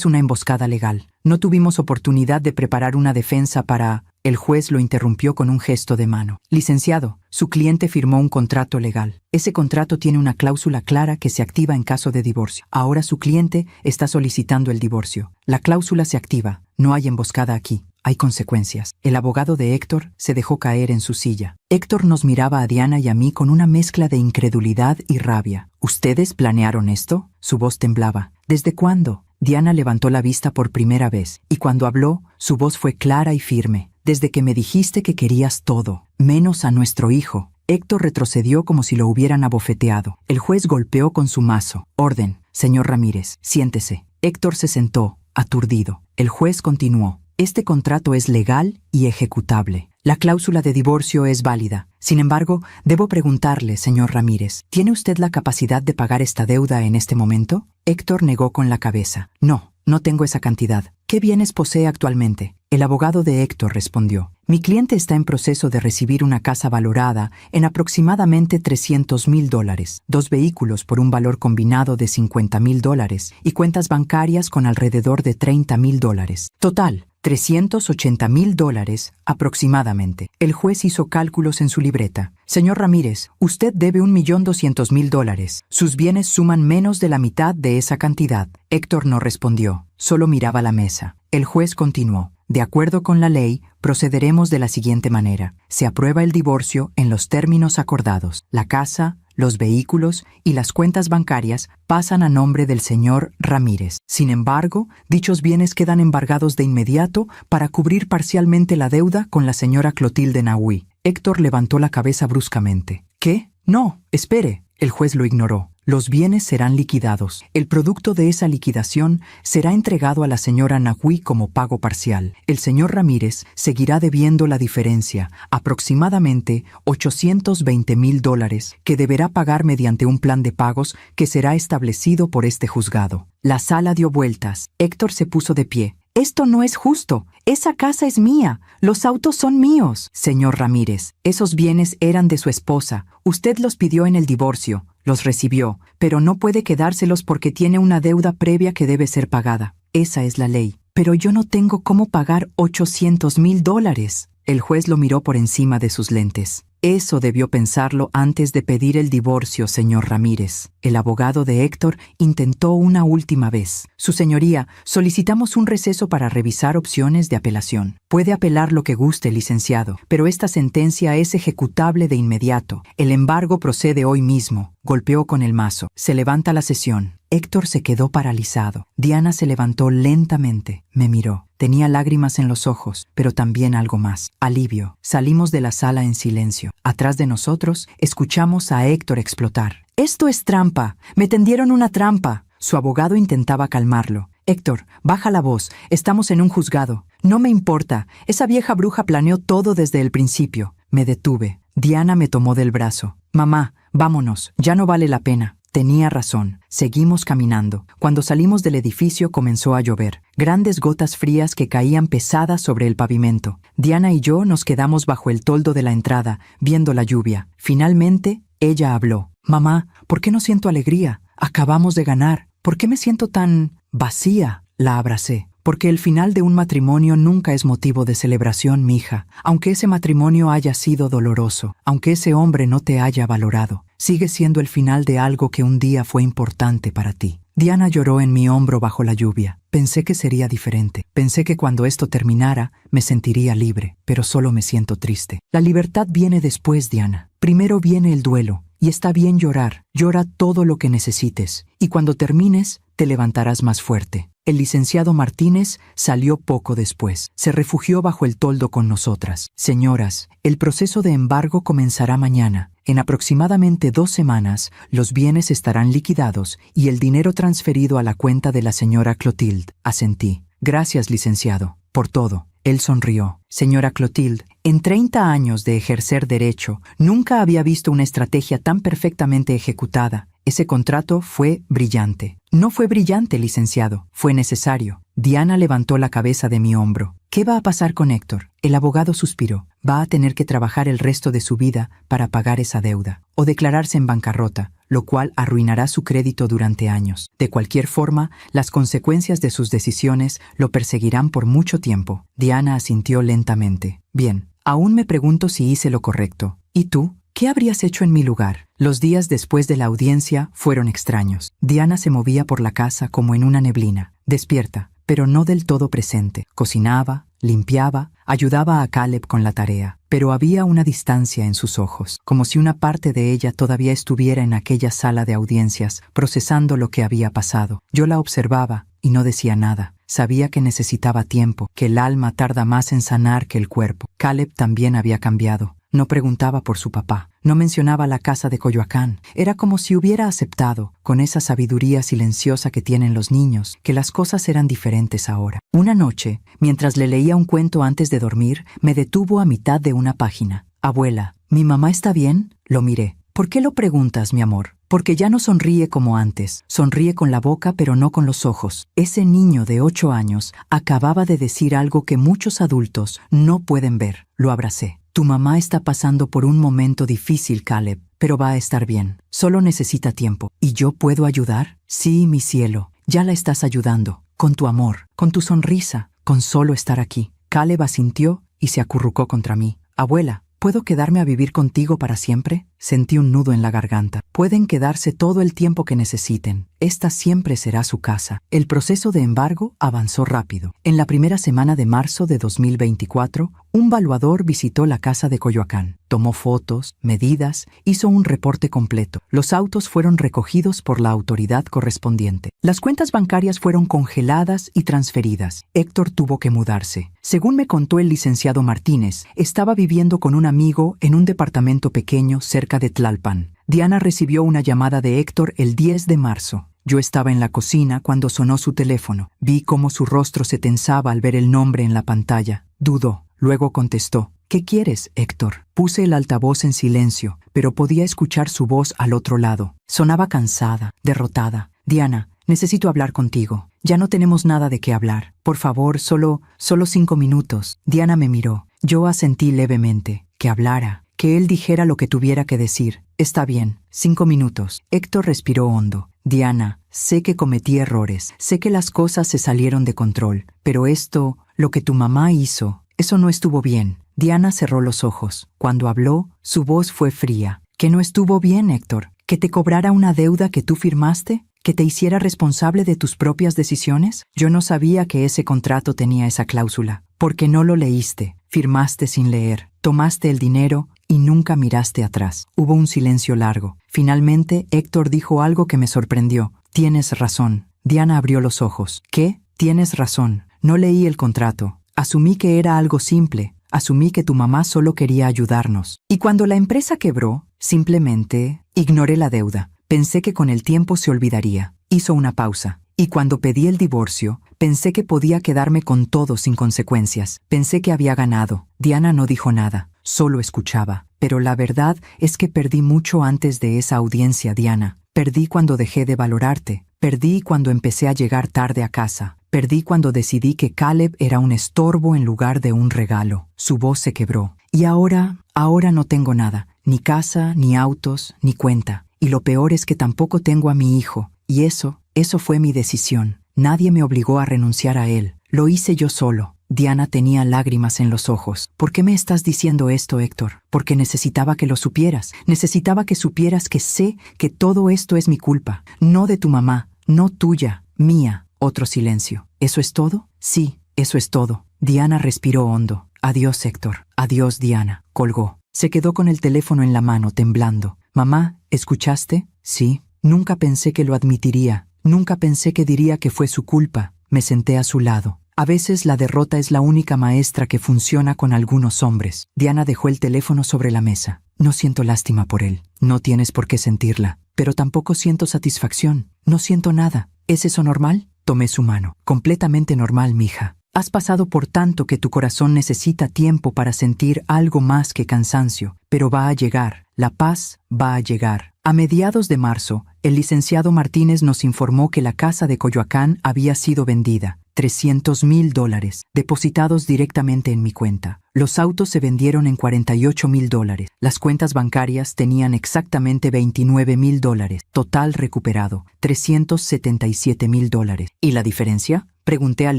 una emboscada legal. No tuvimos oportunidad de preparar una defensa para... El juez lo interrumpió con un gesto de mano. Licenciado, su cliente firmó un contrato legal. Ese contrato tiene una cláusula clara que se activa en caso de divorcio. Ahora su cliente está solicitando el divorcio. La cláusula se activa. No hay emboscada aquí. Hay consecuencias. El abogado de Héctor se dejó caer en su silla. Héctor nos miraba a Diana y a mí con una mezcla de incredulidad y rabia. ¿Ustedes planearon esto? Su voz temblaba. ¿Desde cuándo? Diana levantó la vista por primera vez, y cuando habló, su voz fue clara y firme. Desde que me dijiste que querías todo, menos a nuestro hijo. Héctor retrocedió como si lo hubieran abofeteado. El juez golpeó con su mazo. Orden, señor Ramírez, siéntese. Héctor se sentó, aturdido. El juez continuó. Este contrato es legal y ejecutable. La cláusula de divorcio es válida. Sin embargo, debo preguntarle, señor Ramírez, ¿tiene usted la capacidad de pagar esta deuda en este momento? Héctor negó con la cabeza. No tengo esa cantidad. ¿Qué bienes posee actualmente? El abogado de Héctor respondió. Mi cliente está en proceso de recibir una casa valorada en aproximadamente $300,000, 2 vehículos por un valor combinado de $50,000 y cuentas bancarias con alrededor de $30,000. Total, $380,000 aproximadamente. El juez hizo cálculos en su libreta. Señor Ramírez, usted debe $1,200,000. Sus bienes suman menos de la mitad de esa cantidad. Héctor no respondió, solo miraba la mesa. El juez continuó. De acuerdo con la ley, procederemos de la siguiente manera. Se aprueba el divorcio en los términos acordados. La casa, los vehículos y las cuentas bancarias pasan a nombre del señor Ramírez. Sin embargo, dichos bienes quedan embargados de inmediato para cubrir parcialmente la deuda con la señora Clotilde Nahui. Héctor levantó la cabeza bruscamente. ¿Qué? No, espere. El juez lo ignoró. Los bienes serán liquidados. El producto de esa liquidación será entregado a la señora Nagüí como pago parcial. El señor Ramírez seguirá debiendo la diferencia, aproximadamente $820,000, que deberá pagar mediante un plan de pagos que será establecido por este juzgado. La sala dio vueltas. Héctor se puso de pie. «Esto no es justo. Esa casa es mía. Los autos son míos». «Señor Ramírez, esos bienes eran de su esposa. Usted los pidió en el divorcio. Los recibió, pero no puede quedárselos porque tiene una deuda previa que debe ser pagada. Esa es la ley. Pero yo no tengo cómo pagar $800,000. El juez lo miró por encima de sus lentes. Eso debió pensarlo antes de pedir el divorcio, señor Ramírez. El abogado de Héctor intentó una última vez. Su señoría, solicitamos un receso para revisar opciones de apelación. Puede apelar lo que guste, licenciado, pero esta sentencia es ejecutable de inmediato. El embargo procede hoy mismo. Golpeó con el mazo. Se levanta la sesión. Héctor se quedó paralizado. Diana se levantó lentamente. Me miró. Tenía lágrimas en los ojos, pero también algo más. Alivio. Salimos de la sala en silencio. Atrás de nosotros, escuchamos a Héctor explotar. «Esto es trampa. Me tendieron una trampa». Su abogado intentaba calmarlo. «Héctor, baja la voz. Estamos en un juzgado». «No me importa. Esa vieja bruja planeó todo desde el principio». Me detuve. Diana me tomó del brazo. «Mamá, vámonos. Ya no vale la pena». Tenía razón. Seguimos caminando. Cuando salimos del edificio comenzó a llover. Grandes gotas frías que caían pesadas sobre el pavimento. Diana y yo nos quedamos bajo el toldo de la entrada, viendo la lluvia. Finalmente, ella habló. «Mamá, ¿por qué no siento alegría? Acabamos de ganar. ¿Por qué me siento tan vacía?» La abracé. «Porque el final de un matrimonio nunca es motivo de celebración, mija. Aunque ese matrimonio haya sido doloroso, aunque ese hombre no te haya valorado, sigue siendo el final de algo que un día fue importante para ti». Diana lloró en mi hombro bajo la lluvia. Pensé que sería diferente. Pensé que cuando esto terminara, me sentiría libre, pero solo me siento triste. La libertad viene después, Diana. Primero viene el duelo. Y está bien llorar. Llora todo lo que necesites. Y cuando termines, te levantarás más fuerte. El licenciado Martínez salió poco después. Se refugió bajo el toldo con nosotras. «Señoras, el proceso de embargo comenzará mañana. En aproximadamente 2 semanas, los bienes estarán liquidados y el dinero transferido a la cuenta de la señora Clotilde». Asentí. «Gracias, licenciado, por todo». Él sonrió. «Señora Clotilde, en 30 años de ejercer derecho, nunca había visto una estrategia tan perfectamente ejecutada. Ese contrato fue brillante». «No fue brillante, licenciado. Fue necesario». Diana levantó la cabeza de mi hombro. «¿Qué va a pasar con Héctor?». El abogado suspiró. «Va a tener que trabajar el resto de su vida para pagar esa deuda, o declararse en bancarrota, lo cual arruinará su crédito durante años. De cualquier forma, las consecuencias de sus decisiones lo perseguirán por mucho tiempo». Diana asintió lentamente. «Bien, aún me pregunto si hice lo correcto. ¿Y tú? ¿Qué habrías hecho en mi lugar?». Los días después de la audiencia fueron extraños. Diana se movía por la casa como en una neblina, despierta, pero no del todo presente. Cocinaba, limpiaba, ayudaba a Caleb con la tarea, pero había una distancia en sus ojos, como si una parte de ella todavía estuviera en aquella sala de audiencias, procesando lo que había pasado. Yo la observaba y no decía nada. Sabía que necesitaba tiempo, que el alma tarda más en sanar que el cuerpo. Caleb también había cambiado. No preguntaba por su papá. No mencionaba la casa de Coyoacán. Era como si hubiera aceptado, con esa sabiduría silenciosa que tienen los niños, que las cosas eran diferentes ahora. Una noche, mientras le leía un cuento antes de dormir, me detuvo a mitad de una página. «Abuela, ¿mi mamá está bien?». Lo miré. «¿Por qué lo preguntas, mi amor?». «Porque ya no sonríe como antes. Sonríe con la boca pero no con los ojos». Ese niño de 8 años acababa de decir algo que muchos adultos no pueden ver. Lo abracé. «Tu mamá está pasando por un momento difícil, Caleb, pero va a estar bien. Solo necesita tiempo. ¿Y yo puedo ayudar?». «Sí, mi cielo. Ya la estás ayudando. Con tu amor, con tu sonrisa, con solo estar aquí». Caleb asintió y se acurrucó contra mí. «Abuela, ¿puedo quedarme a vivir contigo para siempre?». Sentí un nudo en la garganta. «Pueden quedarse todo el tiempo que necesiten. Esta siempre será su casa». El proceso de embargo avanzó rápido. En la primera semana de marzo de 2024, un valuador visitó la casa de Coyoacán. Tomó fotos, medidas, hizo un reporte completo. Los autos fueron recogidos por la autoridad correspondiente. Las cuentas bancarias fueron congeladas y transferidas. Héctor tuvo que mudarse. Según me contó el licenciado Martínez, estaba viviendo con un amigo en un departamento pequeño cerca de Tlalpan. Diana recibió una llamada de Héctor el 10 de marzo. Yo estaba en la cocina cuando sonó su teléfono. Vi cómo su rostro se tensaba al ver el nombre en la pantalla. Dudó. Luego contestó. ¿Qué quieres, Héctor? Puse el altavoz en silencio, pero podía escuchar su voz al otro lado. Sonaba cansada, derrotada. Diana, necesito hablar contigo. Ya no tenemos nada de qué hablar. Por favor, solo 5 minutos. Diana me miró. Yo asentí levemente. Que hablara. Que él dijera lo que tuviera que decir. Está bien. 5 minutos. Héctor respiró hondo. Diana, sé que cometí errores. Sé que las cosas se salieron de control. Pero esto, lo que tu mamá hizo, eso no estuvo bien. Diana cerró los ojos. Cuando habló, su voz fue fría. ¿Que no estuvo bien, Héctor? ¿Que te cobrara una deuda que tú firmaste? ¿Que te hiciera responsable de tus propias decisiones? Yo no sabía que ese contrato tenía esa cláusula. Porque no lo leíste. Firmaste sin leer. Tomaste el dinero y nunca miraste atrás. Hubo un silencio largo. Finalmente, Héctor dijo algo que me sorprendió. Tienes razón. Diana abrió los ojos. ¿Qué? Tienes razón. No leí el contrato. Asumí que era algo simple. Asumí que tu mamá solo quería ayudarnos. Y cuando la empresa quebró, simplemente ignoré la deuda. Pensé que con el tiempo se olvidaría. Hizo una pausa. Y cuando pedí el divorcio, pensé que podía quedarme con todo sin consecuencias. Pensé que había ganado. Diana no dijo nada. Solo escuchaba. Pero la verdad es que perdí mucho antes de esa audiencia, Diana. Perdí cuando dejé de valorarte. Perdí cuando empecé a llegar tarde a casa. Perdí cuando decidí que Caleb era un estorbo en lugar de un regalo. Su voz se quebró. Y ahora no tengo nada. Ni casa, ni autos, ni cuenta. Y lo peor es que tampoco tengo a mi hijo. Y eso fue mi decisión. Nadie me obligó a renunciar a él. Lo hice yo solo. Diana tenía lágrimas en los ojos. ¿Por qué me estás diciendo esto, Héctor? Porque necesitaba que lo supieras. Necesitaba que supieras que sé que todo esto es mi culpa. No de tu mamá, no tuya, mía. Otro silencio. ¿Eso es todo? Sí, eso es todo. Diana respiró hondo. Adiós, Héctor. Adiós, Diana. Colgó. Se quedó con el teléfono en la mano, temblando. Mamá, ¿escuchaste? Sí. Nunca pensé que lo admitiría. Nunca pensé que diría que fue su culpa. Me senté a su lado. A veces la derrota es la única maestra que funciona con algunos hombres. Diana dejó el teléfono sobre la mesa. No siento lástima por él. No tienes por qué sentirla. Pero tampoco siento satisfacción. No siento nada. ¿Es eso normal? Tomé su mano. Completamente normal, mija. Has pasado por tanto que tu corazón necesita tiempo para sentir algo más que cansancio. Pero va a llegar. La paz va a llegar. A mediados de marzo, el licenciado Martínez nos informó que la casa de Coyoacán había sido vendida. $300,000, depositados directamente en mi cuenta. Los autos se vendieron en $48,000. Las cuentas bancarias tenían exactamente $29,000. Total recuperado, $377,000. ¿Y la diferencia? Pregunté al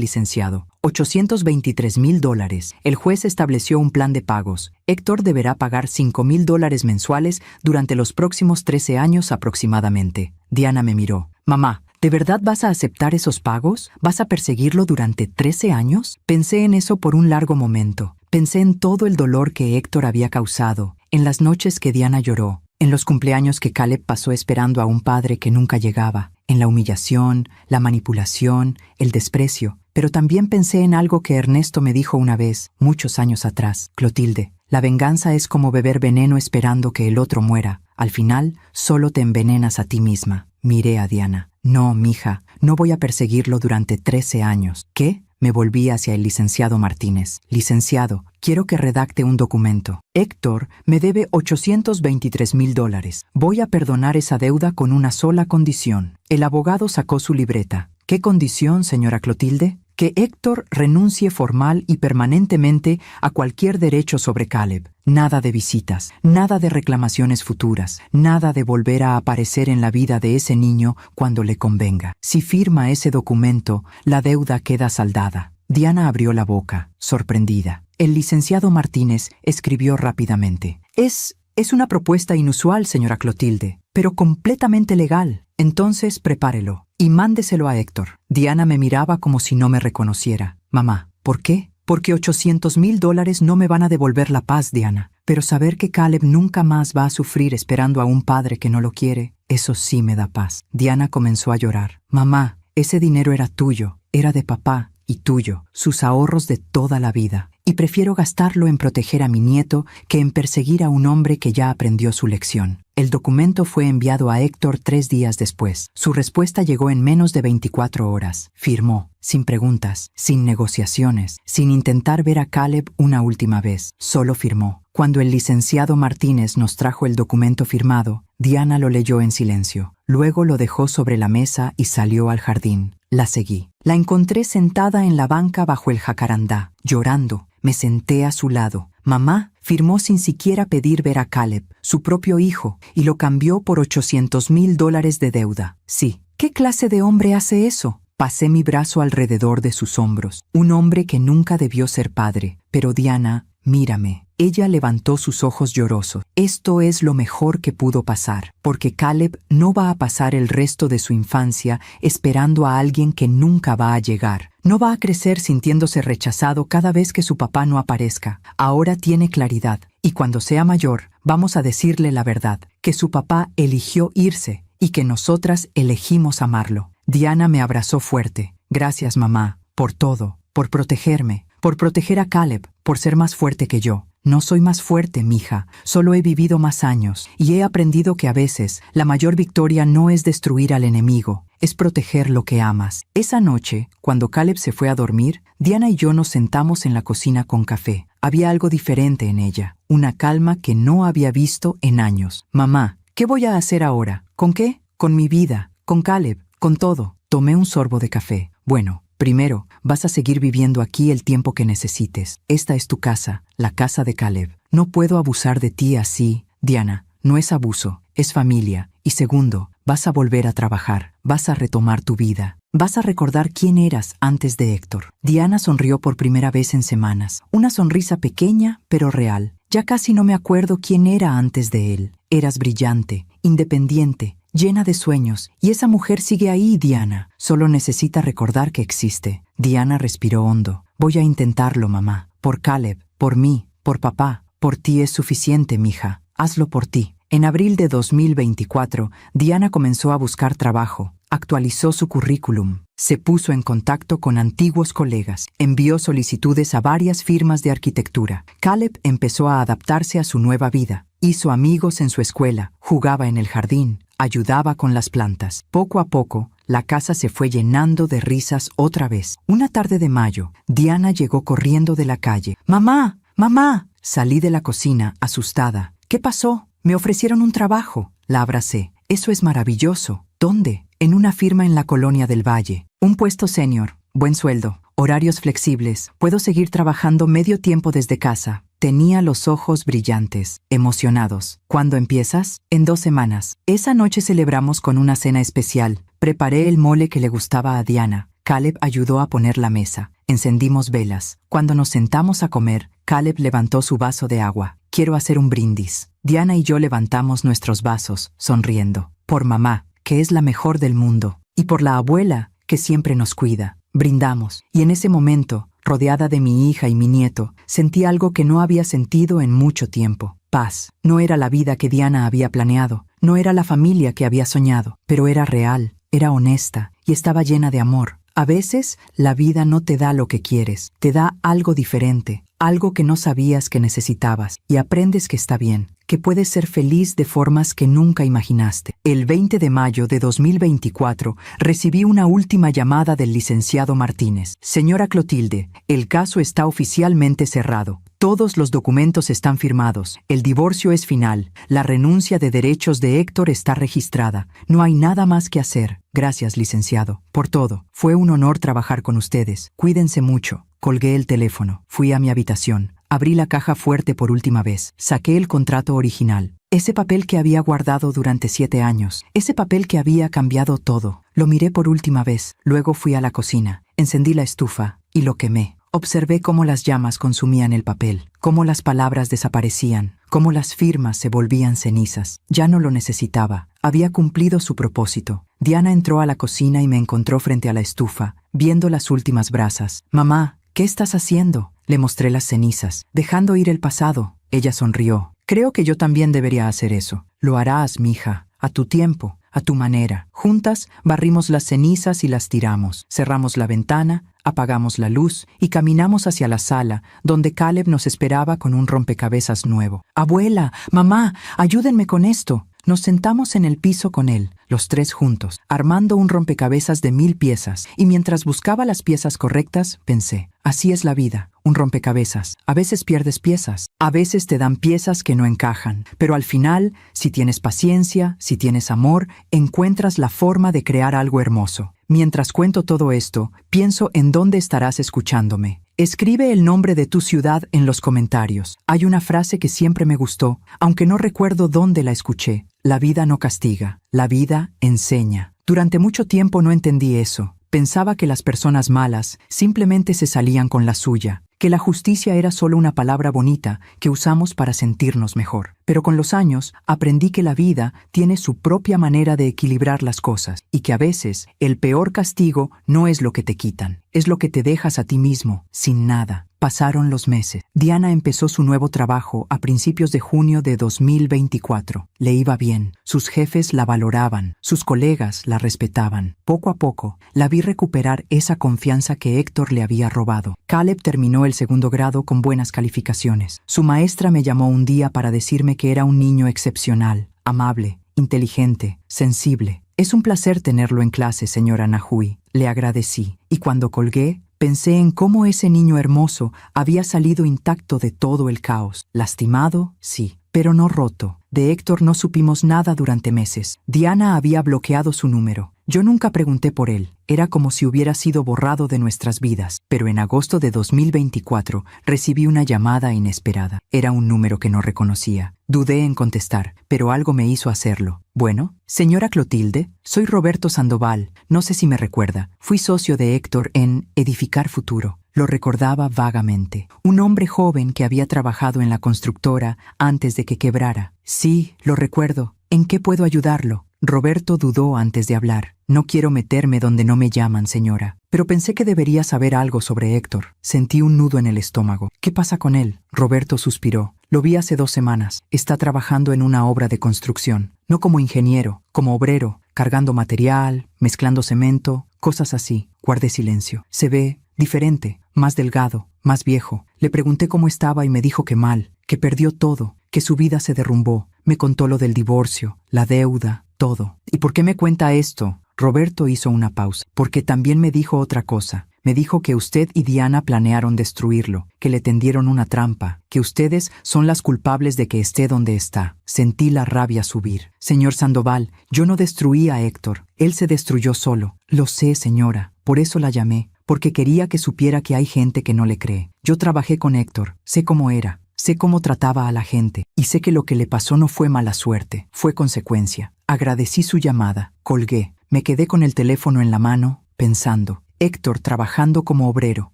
licenciado. $823,000. El juez estableció un plan de pagos. Héctor deberá pagar $5,000 mensuales durante los próximos 13 años aproximadamente. Diana me miró. Mamá, ¿de verdad vas a aceptar esos pagos? ¿Vas a perseguirlo durante 13 años? Pensé en eso por un largo momento. Pensé en todo el dolor que Héctor había causado, en las noches que Diana lloró, en los cumpleaños que Caleb pasó esperando a un padre que nunca llegaba, en la humillación, la manipulación, el desprecio. Pero también pensé en algo que Ernesto me dijo una vez, muchos años atrás. Clotilde, la venganza es como beber veneno esperando que el otro muera. Al final, solo te envenenas a ti misma. Miré a Diana. No, mija, no voy a perseguirlo durante 13 años. ¿Qué? Me volví hacia el licenciado Martínez. Licenciado, quiero que redacte un documento. Héctor me debe $823,000. Voy a perdonar esa deuda con una sola condición. El abogado sacó su libreta. ¿Qué condición, señora Clotilde? Que Héctor renuncie formal y permanentemente a cualquier derecho sobre Caleb. Nada de visitas, nada de reclamaciones futuras, nada de volver a aparecer en la vida de ese niño cuando le convenga. Si firma ese documento, la deuda queda saldada. Diana abrió la boca, sorprendida. El licenciado Martínez escribió rápidamente. Es una propuesta inusual, señora Clotilde, pero completamente legal. Entonces prepárelo y mándeselo a Héctor. Diana me miraba como si no me reconociera. Mamá, ¿por qué? Porque $800,000 no me van a devolver la paz, Diana. Pero saber que Caleb nunca más va a sufrir esperando a un padre que no lo quiere, eso sí me da paz. Diana comenzó a llorar. Mamá, ese dinero era tuyo, era de papá y tuyo, sus ahorros de toda la vida. y prefiero gastarlo en proteger a mi nieto que en perseguir a un hombre que ya aprendió su lección. El documento fue enviado a Héctor 3 días después. Su respuesta llegó en menos de 24 horas. Firmó, sin preguntas, sin negociaciones, sin intentar ver a Caleb una última vez. Solo firmó. Cuando el licenciado Martínez nos trajo el documento firmado, Diana lo leyó en silencio. Luego lo dejó sobre la mesa y salió al jardín. La seguí. La encontré sentada en la banca bajo el jacarandá, llorando. Me senté a su lado. Mamá firmó sin siquiera pedir ver a Caleb, su propio hijo, y lo cambió por $800,000 de deuda. Sí. ¿Qué clase de hombre hace eso? Pasé mi brazo alrededor de sus hombros. Un hombre que nunca debió ser padre. Pero Diana, mírame. Ella levantó sus ojos llorosos. Esto es lo mejor que pudo pasar, porque Caleb no va a pasar el resto de su infancia esperando a alguien que nunca va a llegar. No va a crecer sintiéndose rechazado cada vez que su papá no aparezca. Ahora tiene claridad, y cuando sea mayor, vamos a decirle la verdad, que su papá eligió irse y que nosotras elegimos amarlo. Diana me abrazó fuerte. Gracias, mamá, por todo, por protegerme, por proteger a Caleb, por ser más fuerte que yo. No soy más fuerte, mija, solo he vivido más años y he aprendido que a veces la mayor victoria no es destruir al enemigo, es proteger lo que amas. Esa noche, cuando Caleb se fue a dormir, Diana y yo nos sentamos en la cocina con café. Había algo diferente en ella, una calma que no había visto en años. Mamá, ¿qué voy a hacer ahora? ¿Con qué? Con mi vida, con Caleb, con todo. Tomé un sorbo de café. Bueno, primero, vas a seguir viviendo aquí el tiempo que necesites. Esta es tu casa, la casa de Caleb. No puedo abusar de ti así, Diana. No es abuso, es familia. Y segundo, vas a volver a trabajar. Vas a retomar tu vida. Vas a recordar quién eras antes de Héctor. Diana sonrió por primera vez en semanas. Una sonrisa pequeña, pero real. Ya casi no me acuerdo quién era antes de él. Eras brillante, independiente, llena de sueños, y esa mujer sigue ahí, Diana. Solo necesita recordar que existe. Diana respiró hondo. Voy a intentarlo, mamá. Por Caleb, por mí, por papá. Por ti es suficiente, mija. Hazlo por ti. En abril de 2024, Diana comenzó a buscar trabajo. Actualizó su currículum. Se puso en contacto con antiguos colegas. Envió solicitudes a varias firmas de arquitectura. Caleb empezó a adaptarse a su nueva vida. Hizo amigos en su escuela. Jugaba en el jardín. Ayudaba con las plantas. Poco a poco, la casa se fue llenando de risas otra vez. Una tarde de mayo, Diana llegó corriendo de la calle. ¡Mamá! ¡Mamá! Salí de la cocina, asustada. ¿Qué pasó? Me ofrecieron un trabajo. La abracé. Eso es maravilloso. ¿Dónde? En una firma en la Colonia del Valle. Un puesto senior. Buen sueldo. Horarios flexibles. Puedo seguir trabajando medio tiempo desde casa. Tenía los ojos brillantes, emocionados. ¿Cuándo empiezas? En 2 semanas. Esa noche celebramos con una cena especial. Preparé el mole que le gustaba a Diana. Caleb ayudó a poner la mesa. Encendimos velas. Cuando nos sentamos a comer, Caleb levantó su vaso de agua. Quiero hacer un brindis. Diana y yo levantamos nuestros vasos, sonriendo. Por mamá, que es la mejor del mundo. Y por la abuela, que siempre nos cuida. Brindamos. Y en ese momento, rodeada de mi hija y mi nieto, sentí algo que no había sentido en mucho tiempo. Paz. No era la vida que Diana había planeado. No era la familia que había soñado. Pero era real, era honesta y estaba llena de amor. A veces, la vida no te da lo que quieres. Te da algo diferente. Algo que no sabías que necesitabas. Y aprendes que está bien. Que puedes ser feliz de formas que nunca imaginaste. El 20 de mayo de 2024 recibí una última llamada del licenciado Martínez. Señora Clotilde, el caso está oficialmente cerrado. Todos los documentos están firmados. El divorcio es final. La renuncia de derechos de Héctor está registrada. No hay nada más que hacer. Gracias, licenciado, por todo. Fue un honor trabajar con ustedes. Cuídense mucho. Colgué el teléfono. Fui a mi habitación. Abrí la caja fuerte por última vez. Saqué el contrato original. Ese papel que había guardado durante 7 años. Ese papel que había cambiado todo. Lo miré por última vez. Luego fui a la cocina. Encendí la estufa y lo quemé. Observé cómo las llamas consumían el papel, cómo las palabras desaparecían, cómo las firmas se volvían cenizas. Ya no lo necesitaba. Había cumplido su propósito. Diana entró a la cocina y me encontró frente a la estufa, viendo las últimas brasas. «Mamá, ¿qué estás haciendo?». Le mostré las cenizas, dejando ir el pasado. Ella sonrió. «Creo que yo también debería hacer eso». «Lo harás, mija, a tu tiempo, a tu manera». Juntas barrimos las cenizas y las tiramos. Cerramos la ventana, Apagamos la luz y caminamos hacia la sala, donde Caleb nos esperaba con un rompecabezas nuevo. «Abuela, mamá, ayúdenme con esto». Nos sentamos en el piso con él, los tres juntos, armando un rompecabezas de 1000 piezas, y mientras buscaba las piezas correctas, pensé, así es la vida, un rompecabezas. A veces pierdes piezas, a veces te dan piezas que no encajan, pero al final, si tienes paciencia, si tienes amor, encuentras la forma de crear algo hermoso. Mientras cuento todo esto, pienso en dónde estarás escuchándome. Escribe el nombre de tu ciudad en los comentarios. Hay una frase que siempre me gustó, aunque no recuerdo dónde la escuché. La vida no castiga, la vida enseña. Durante mucho tiempo no entendí eso. Pensaba que las personas malas simplemente se salían con la suya, que la justicia era solo una palabra bonita que usamos para sentirnos mejor. Pero con los años aprendí que la vida tiene su propia manera de equilibrar las cosas y que a veces el peor castigo no es lo que te quitan, es lo que te dejas a ti mismo, sin nada. Pasaron los meses. Diana empezó su nuevo trabajo a principios de junio de 2024. Le iba bien, sus jefes la valoraban, sus colegas la respetaban. Poco a poco, la vi recuperar esa confianza que Héctor le había robado. Caleb terminó el 2º grado con buenas calificaciones. Su maestra me llamó un día para decirme que era un niño excepcional, amable, inteligente, sensible. «Es un placer tenerlo en clase, señora Nahui», le agradecí, y cuando colgué, pensé en cómo ese niño hermoso había salido intacto de todo el caos. Lastimado, sí, pero no roto. De Héctor no supimos nada durante meses. Diana había bloqueado su número. Yo nunca pregunté por él. Era como si hubiera sido borrado de nuestras vidas. Pero en agosto de 2024 recibí una llamada inesperada. Era un número que no reconocía. Dudé en contestar, pero algo me hizo hacerlo. «Bueno, señora Clotilde, soy Roberto Sandoval. No sé si me recuerda. Fui socio de Héctor en Edificar Futuro». Lo recordaba vagamente. Un hombre joven que había trabajado en la constructora antes de que quebrara. «Sí, lo recuerdo. ¿En qué puedo ayudarlo?» Roberto dudó antes de hablar. «No quiero meterme donde no me llaman, señora. Pero pensé que debería saber algo sobre Héctor». Sentí un nudo en el estómago. «¿Qué pasa con él?» Roberto suspiró. «Lo vi hace 2 semanas. Está trabajando en una obra de construcción. No como ingeniero, como obrero, cargando material, mezclando cemento, cosas así». Guardé silencio. «Se ve diferente, más delgado, más viejo». Le pregunté cómo estaba y me dijo que mal, que perdió todo, que su vida se derrumbó. Me contó lo del divorcio, la deuda, todo. «¿Y por qué me cuenta esto?» Roberto hizo una pausa. «Porque también me dijo otra cosa. Me dijo que usted y Diana planearon destruirlo, que le tendieron una trampa, que ustedes son las culpables de que esté donde está». Sentí la rabia subir. «Señor Sandoval, yo no destruí a Héctor. Él se destruyó solo». «Lo sé, señora. Por eso la llamé, porque quería que supiera que hay gente que no le cree. Yo trabajé con Héctor. Sé cómo era. Sé cómo trataba a la gente. Y sé que lo que le pasó no fue mala suerte. Fue consecuencia». Agradecí su llamada. Colgué. Me quedé con el teléfono en la mano, pensando. Héctor trabajando como obrero,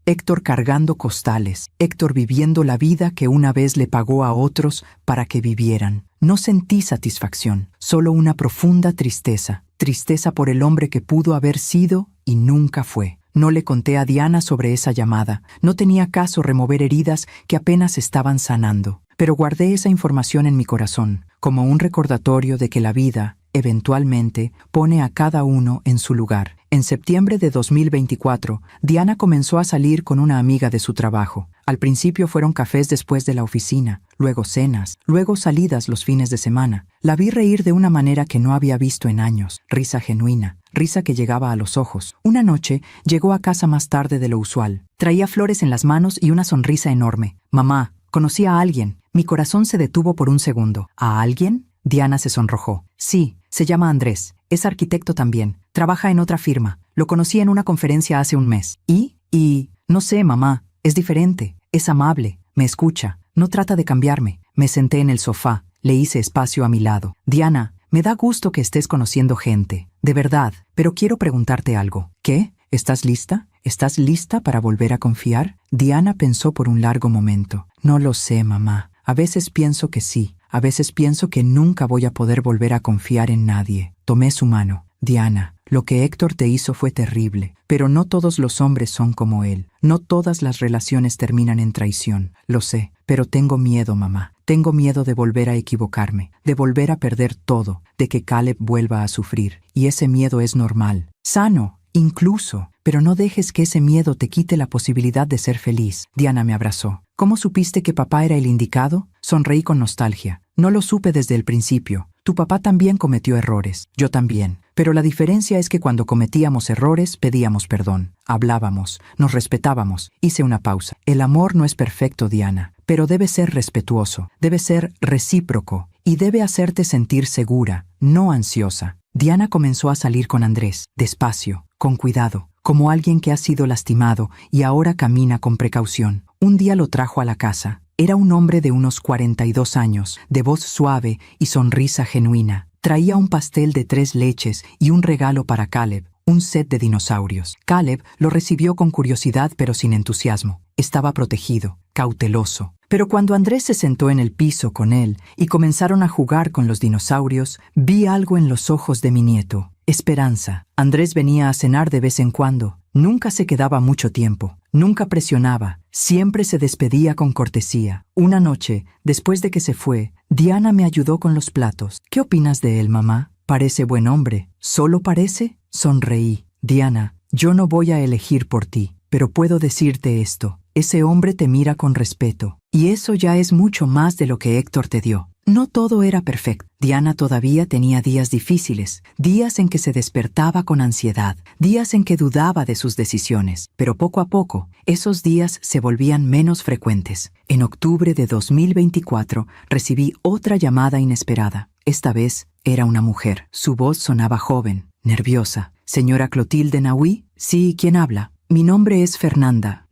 Héctor cargando costales, Héctor viviendo la vida que una vez le pagó a otros para que vivieran. No sentí satisfacción, solo una profunda tristeza. Tristeza por el hombre que pudo haber sido y nunca fue. No le conté a Diana sobre esa llamada. No tenía caso remover heridas que apenas estaban sanando. Pero guardé esa información en mi corazón, como un recordatorio de que la vida, eventualmente, pone a cada uno en su lugar. En septiembre de 2024, Diana comenzó a salir con una amiga de su trabajo. Al principio fueron cafés después de la oficina, luego cenas, luego salidas los fines de semana. La vi reír de una manera que no había visto en años, risa genuina, risa que llegaba a los ojos. Una noche llegó a casa más tarde de lo usual. Traía flores en las manos y una sonrisa enorme. «Mamá, conocí a alguien». Mi corazón se detuvo por un segundo. «¿A alguien?» Diana se sonrojó. «Sí, se llama Andrés. Es arquitecto también. Trabaja en otra firma. Lo conocí en una conferencia hace un mes. ¿Y? No sé, mamá. Es diferente. Es amable. Me escucha. No trata de cambiarme». Me senté en el sofá. Le hice espacio a mi lado. «Diana, me da gusto que estés conociendo gente. De verdad. Pero quiero preguntarte algo». «¿Qué? ¿Estás lista? ¿Estás lista para volver a confiar?» Diana pensó por un largo momento. «No lo sé, mamá. A veces pienso que sí. A veces pienso que nunca voy a poder volver a confiar en nadie». Tomé su mano. «Diana, lo que Héctor te hizo fue terrible, pero no todos los hombres son como él. No todas las relaciones terminan en traición. Lo sé, pero tengo miedo, mamá. Tengo miedo de volver a equivocarme, de volver a perder todo, de que Caleb vuelva a sufrir. Y ese miedo es normal, sano, Incluso, pero no dejes que ese miedo te quite la posibilidad de ser feliz. Diana me abrazó. ¿Cómo supiste que papá era el indicado? Sonreí con nostalgia. No lo supe desde el principio. Tu papá también cometió errores. Yo también. Pero la diferencia es que cuando cometíamos errores, pedíamos perdón. Hablábamos, nos respetábamos. Hice una pausa. El amor no es perfecto, Diana, pero debe ser respetuoso, debe ser recíproco y debe hacerte sentir segura, no ansiosa. Diana comenzó a salir con Andrés, despacio, con cuidado, como alguien que ha sido lastimado y ahora camina con precaución. Un día lo trajo a la casa. Era un hombre de unos 42 años, de voz suave y sonrisa genuina. Traía un pastel de 3 leches y un regalo para Caleb, un set de dinosaurios. Caleb lo recibió con curiosidad pero sin entusiasmo. Estaba protegido, cauteloso. Pero cuando Andrés se sentó en el piso con él y comenzaron a jugar con los dinosaurios, vi algo en los ojos de mi nieto. Esperanza. Andrés venía a cenar de vez en cuando. Nunca se quedaba mucho tiempo. Nunca presionaba. Siempre se despedía con cortesía. Una noche, después de que se fue, Diana me ayudó con los platos. ¿Qué opinas de él, mamá? Parece buen hombre. ¿Solo parece? Sonreí. Diana, yo no voy a elegir por ti, pero puedo decirte esto. Ese hombre te mira con respeto. Y eso ya es mucho más de lo que Héctor te dio. No todo era perfecto. Diana todavía tenía días difíciles, días en que se despertaba con ansiedad, días en que dudaba de sus decisiones. Pero poco a poco, esos días se volvían menos frecuentes. En octubre de 2024 recibí otra llamada inesperada. Esta vez era una mujer. Su voz sonaba joven, nerviosa. ¿Señora Clotilde Nahui? Sí, ¿quién habla? Mi nombre es Fernanda.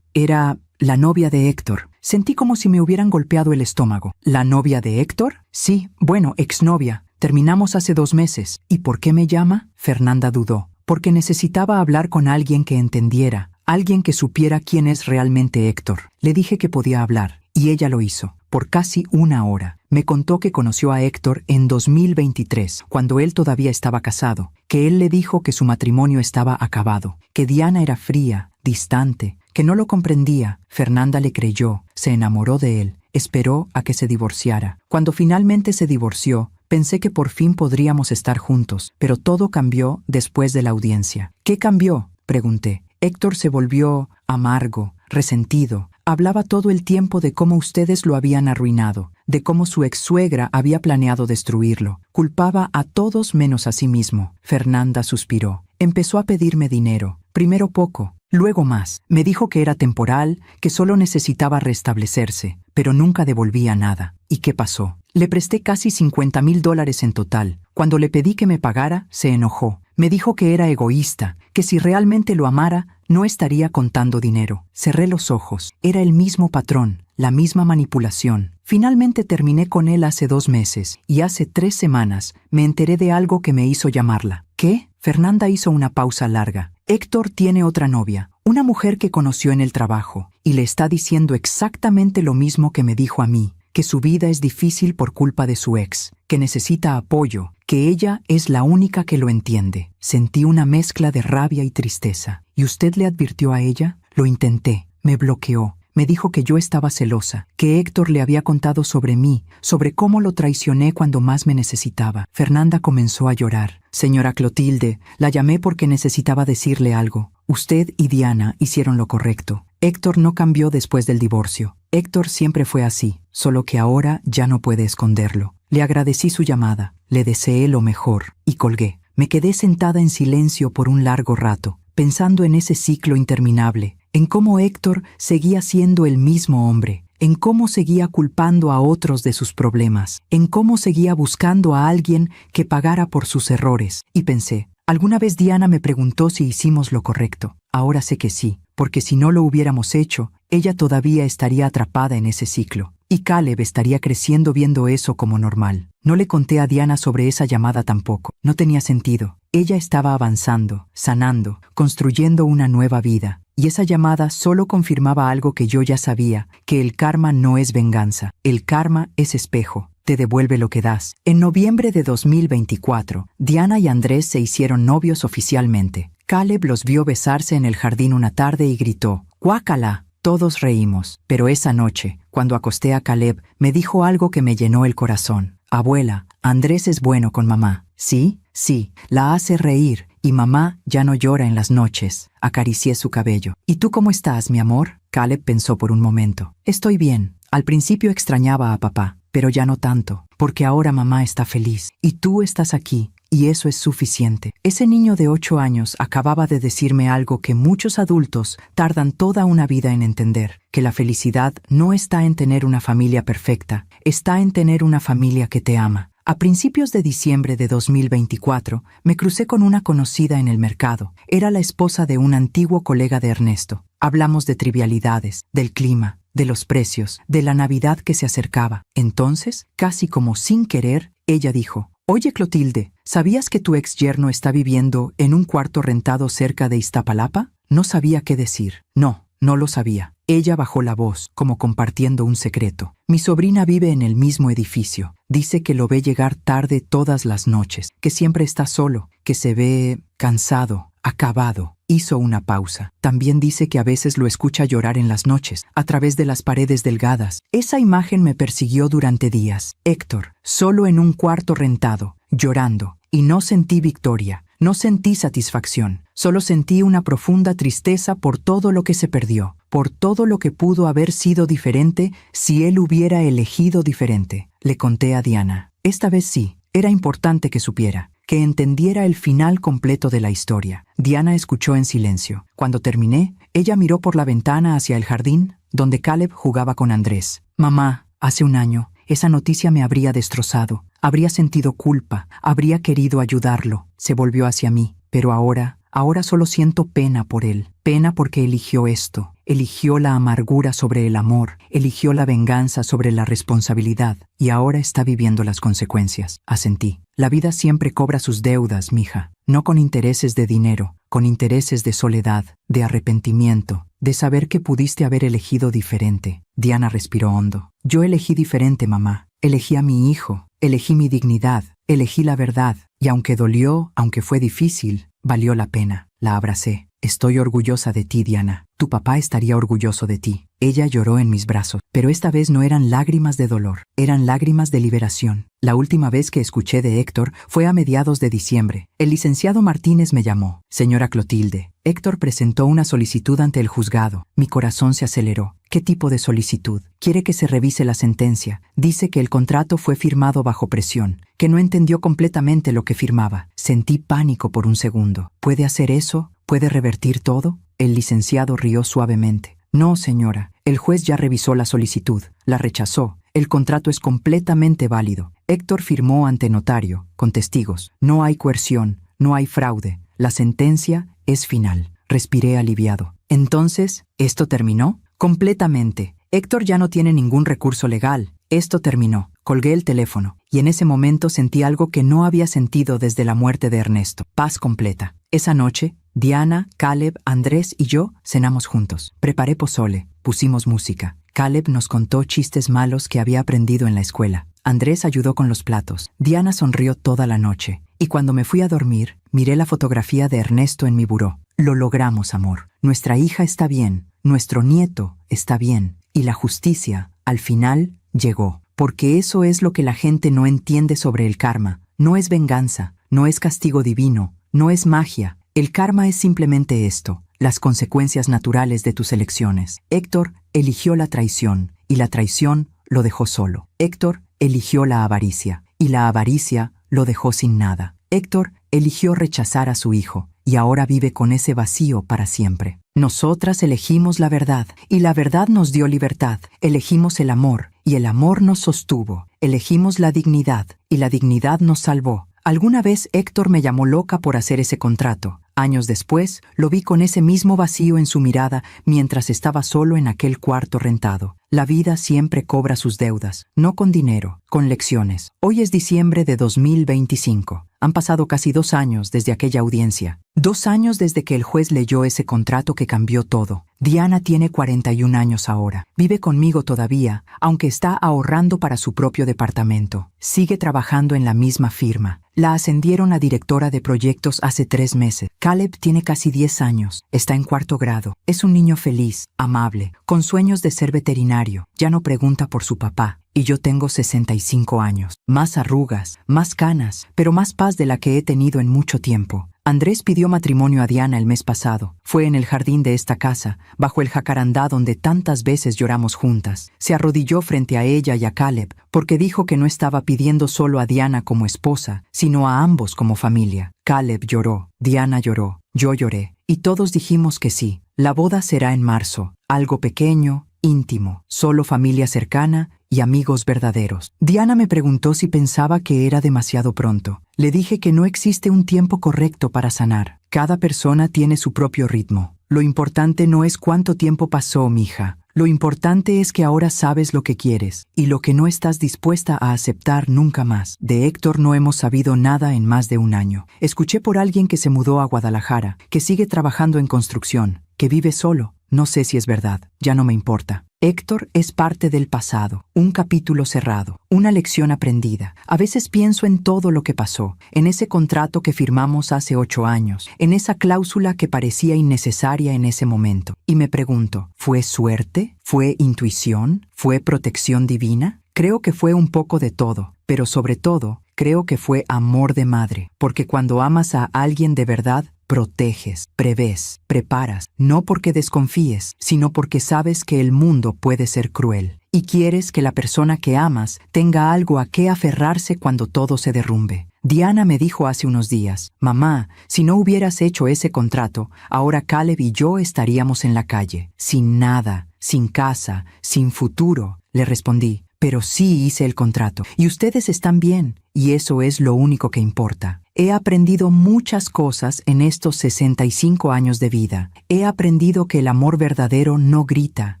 Era la novia de Héctor. Sentí como si me hubieran golpeado el estómago. ¿La novia de Héctor? Sí, bueno, exnovia. Terminamos hace 2 meses. ¿Y por qué me llama? Fernanda dudó. Porque necesitaba hablar con alguien que entendiera, alguien que supiera quién es realmente Héctor. Le dije que podía hablar, y ella lo hizo. Por casi 1 hora. Me contó que conoció a Héctor en 2023, cuando él todavía estaba casado, que él le dijo que su matrimonio estaba acabado, que Diana era fría, distante, que no lo comprendía. Fernanda le creyó, se enamoró de él, esperó a que se divorciara. Cuando finalmente se divorció, pensé que por fin podríamos estar juntos, pero todo cambió después de la audiencia. ¿Qué cambió?, pregunté. Héctor se volvió amargo, resentido. Hablaba todo el tiempo de cómo ustedes lo habían arruinado, de cómo su ex-suegra había planeado destruirlo. Culpaba a todos menos a sí mismo. Fernanda suspiró. Empezó a pedirme dinero. Primero poco, luego más. Me dijo que era temporal, que solo necesitaba restablecerse, pero nunca devolvía nada. ¿Y qué pasó? Le presté casi $50,000 en total. Cuando le pedí que me pagara, se enojó. Me dijo que era egoísta, que si realmente lo amara, no estaría contando dinero. Cerré los ojos. Era el mismo patrón, la misma manipulación. Finalmente terminé con él hace 2 meses, y hace 3 semanas me enteré de algo que me hizo llamarla. ¿Qué? Fernanda hizo una pausa larga. Héctor tiene otra novia, una mujer que conoció en el trabajo, y le está diciendo exactamente lo mismo que me dijo a mí, que su vida es difícil por culpa de su ex, que necesita apoyo, que ella es la única que lo entiende. Sentí una mezcla de rabia y tristeza. ¿Y usted le advirtió a ella? Lo intenté. Me bloqueó. Me dijo que yo estaba celosa, que Héctor le había contado sobre mí, sobre cómo lo traicioné cuando más me necesitaba. Fernanda comenzó a llorar. Señora Clotilde, la llamé porque necesitaba decirle algo. Usted y Diana hicieron lo correcto. Héctor no cambió después del divorcio. Héctor siempre fue así, solo que ahora ya no puede esconderlo. Le agradecí su llamada, le deseé lo mejor y colgué. Me quedé sentada en silencio por un largo rato, pensando en ese ciclo interminable, en cómo Héctor seguía siendo el mismo hombre, en cómo seguía culpando a otros de sus problemas, en cómo seguía buscando a alguien que pagara por sus errores. Y pensé, alguna vez Diana me preguntó si hicimos lo correcto. Ahora sé que sí, porque si no lo hubiéramos hecho, ella todavía estaría atrapada en ese ciclo. Y Caleb estaría creciendo viendo eso como normal. No le conté a Diana sobre esa llamada tampoco. No tenía sentido. Ella estaba avanzando, sanando, construyendo una nueva vida. Y esa llamada solo confirmaba algo que yo ya sabía, que el karma no es venganza. El karma es espejo. Te devuelve lo que das. En noviembre de 2024, Diana y Andrés se hicieron novios oficialmente. Caleb los vio besarse en el jardín una tarde y gritó, ¡guácala! Todos reímos, pero esa noche, cuando acosté a Caleb, me dijo algo que me llenó el corazón. Abuela, Andrés es bueno con mamá. ¿Sí? Sí, la hace reír Y mamá ya no llora en las noches. Acaricié su cabello. ¿Y tú cómo estás, mi amor? Caleb pensó por un momento. Estoy bien. Al principio extrañaba a papá, pero ya no tanto, porque ahora mamá está feliz. Y tú estás aquí. Y eso es suficiente. Ese niño de 8 años acababa de decirme algo que muchos adultos tardan toda una vida en entender, que la felicidad no está en tener una familia perfecta, está en tener una familia que te ama. A principios de diciembre de 2024, me crucé con una conocida en el mercado. Era la esposa de un antiguo colega de Ernesto. Hablamos de trivialidades, del clima, de los precios, de la Navidad que se acercaba. Entonces, casi como sin querer, ella dijo: «Oye, Clotilde, ¿sabías que tu ex yerno está viviendo en un cuarto rentado cerca de Iztapalapa?» No sabía qué decir. No lo sabía. Ella bajó la voz, como compartiendo un secreto. «Mi sobrina vive en el mismo edificio. Dice que lo ve llegar tarde todas las noches, que siempre está solo, que se ve cansado, acabado». Hizo una pausa. También dice que a veces lo escucha llorar en las noches, a través de las paredes delgadas. Esa imagen me persiguió durante días. Héctor, solo en un cuarto rentado, llorando. Y no sentí victoria, no sentí satisfacción. Solo sentí una profunda tristeza por todo lo que se perdió, por todo lo que pudo haber sido diferente si él hubiera elegido diferente. Le conté a Diana. Esta vez sí, era importante que supiera, que entendiera el final completo de la historia. Diana escuchó en silencio. Cuando terminé, ella miró por la ventana hacia el jardín, donde Caleb jugaba con Andrés. «Mamá, hace un año, esa noticia me habría destrozado. Habría sentido culpa, habría querido ayudarlo». Se volvió hacia mí. «Pero ahora solo siento pena por él. Pena porque eligió esto. Eligió la amargura sobre el amor, eligió la venganza sobre la responsabilidad, y ahora está viviendo las consecuencias». Asentí. «La vida siempre cobra sus deudas, mija. No con intereses de dinero, con intereses de soledad, de arrepentimiento, de saber que pudiste haber elegido diferente». Diana respiró hondo. «Yo elegí diferente, mamá. Elegí a mi hijo, elegí mi dignidad, elegí la verdad. Y aunque dolió, aunque fue difícil, valió la pena». La abracé. «Estoy orgullosa de ti, Diana. Tu papá estaría orgulloso de ti». Ella lloró en mis brazos, pero esta vez no eran lágrimas de dolor, eran lágrimas de liberación. La última vez que escuché de Héctor fue a mediados de diciembre. El licenciado Martínez me llamó. «Señora Clotilde, Héctor presentó una solicitud ante el juzgado». Mi corazón se aceleró. «¿Qué tipo de solicitud?» «Quiere que se revise la sentencia. Dice que el contrato fue firmado bajo presión, que no entendió completamente lo que firmaba». Sentí pánico por un segundo. «¿Puede hacer eso? ¿Puede revertir todo?» El licenciado rió suavemente. «No, señora. El juez ya revisó la solicitud. La rechazó. El contrato es completamente válido. Héctor firmó ante notario, con testigos. No hay coerción, no hay fraude. La sentencia es final». Respiré aliviado. «Entonces, ¿esto terminó?» «Completamente. Héctor ya no tiene ningún recurso legal. Esto terminó». Colgué el teléfono, y en ese momento sentí algo que no había sentido desde la muerte de Ernesto. Paz completa. Esa noche, Diana, Caleb, Andrés y yo cenamos juntos. Preparé pozole, pusimos música. Caleb nos contó chistes malos que había aprendido en la escuela. Andrés ayudó con los platos. Diana sonrió toda la noche. Y cuando me fui a dormir, miré la fotografía de Ernesto en mi buró. Lo logramos, amor. Nuestra hija está bien. Nuestro nieto está bien. Y la justicia, al final, llegó. Porque eso es lo que la gente no entiende sobre el karma. No es venganza, no es castigo divino, no es magia. El karma es simplemente esto, las consecuencias naturales de tus elecciones. Héctor eligió la traición, y la traición lo dejó solo. Héctor eligió la avaricia, y la avaricia lo dejó sin nada. Héctor eligió rechazar a su hijo, y ahora vive con ese vacío para siempre. Nosotras elegimos la verdad, y la verdad nos dio libertad. Elegimos el amor, y el amor nos sostuvo. Elegimos la dignidad, y la dignidad nos salvó. Alguna vez Héctor me llamó loca por hacer ese contrato. Años después, lo vi con ese mismo vacío en su mirada mientras estaba solo en aquel cuarto rentado. La vida siempre cobra sus deudas, no con dinero, con lecciones. Hoy es diciembre de 2025. Han pasado casi 2 años desde aquella audiencia. 2 años desde que el juez leyó ese contrato que cambió todo. Diana tiene 41 años ahora. Vive conmigo todavía, aunque está ahorrando para su propio departamento. Sigue trabajando en la misma firma. La ascendieron a directora de proyectos hace 3 meses. Caleb tiene casi 10 años. Está en 4º grado. Es un niño feliz, amable, con sueños de ser veterinario. Ya no pregunta por su papá. Y yo tengo 65 años. Más arrugas, más canas, pero más paz de la que he tenido en mucho tiempo. Andrés pidió matrimonio a Diana el mes pasado. Fue en el jardín de esta casa, bajo el jacarandá donde tantas veces lloramos juntas. Se arrodilló frente a ella y a Caleb, porque dijo que no estaba pidiendo solo a Diana como esposa, sino a ambos como familia. Caleb lloró, Diana lloró, yo lloré, y todos dijimos que sí. La boda será en marzo, algo pequeño, íntimo, solo familia cercana y amigos verdaderos. Diana me preguntó si pensaba que era demasiado pronto. Le dije que no existe un tiempo correcto para sanar. Cada persona tiene su propio ritmo. Lo importante no es cuánto tiempo pasó, mija. Lo importante es que ahora sabes lo que quieres y lo que no estás dispuesta a aceptar nunca más. De Héctor no hemos sabido nada en más de un año. Escuché por alguien que se mudó a Guadalajara, que sigue trabajando en construcción, que vive solo. No sé si es verdad, ya no me importa. Héctor es parte del pasado, un capítulo cerrado, una lección aprendida. A veces pienso en todo lo que pasó, en ese contrato que firmamos hace 8 años, en esa cláusula que parecía innecesaria en ese momento. Y me pregunto, ¿fue suerte? ¿Fue intuición? ¿Fue protección divina? Creo que fue un poco de todo, pero sobre todo, creo que fue amor de madre, porque cuando amas a alguien de verdad, proteges, prevés, preparas, no porque desconfíes, sino porque sabes que el mundo puede ser cruel y quieres que la persona que amas tenga algo a qué aferrarse cuando todo se derrumbe. Diana me dijo hace unos días, mamá, si no hubieras hecho ese contrato, ahora Caleb y yo estaríamos en la calle, sin nada, sin casa, sin futuro. Le respondí, pero sí hice el contrato y ustedes están bien y eso es lo único que importa. He aprendido muchas cosas en estos 65 años de vida. He aprendido que el amor verdadero no grita,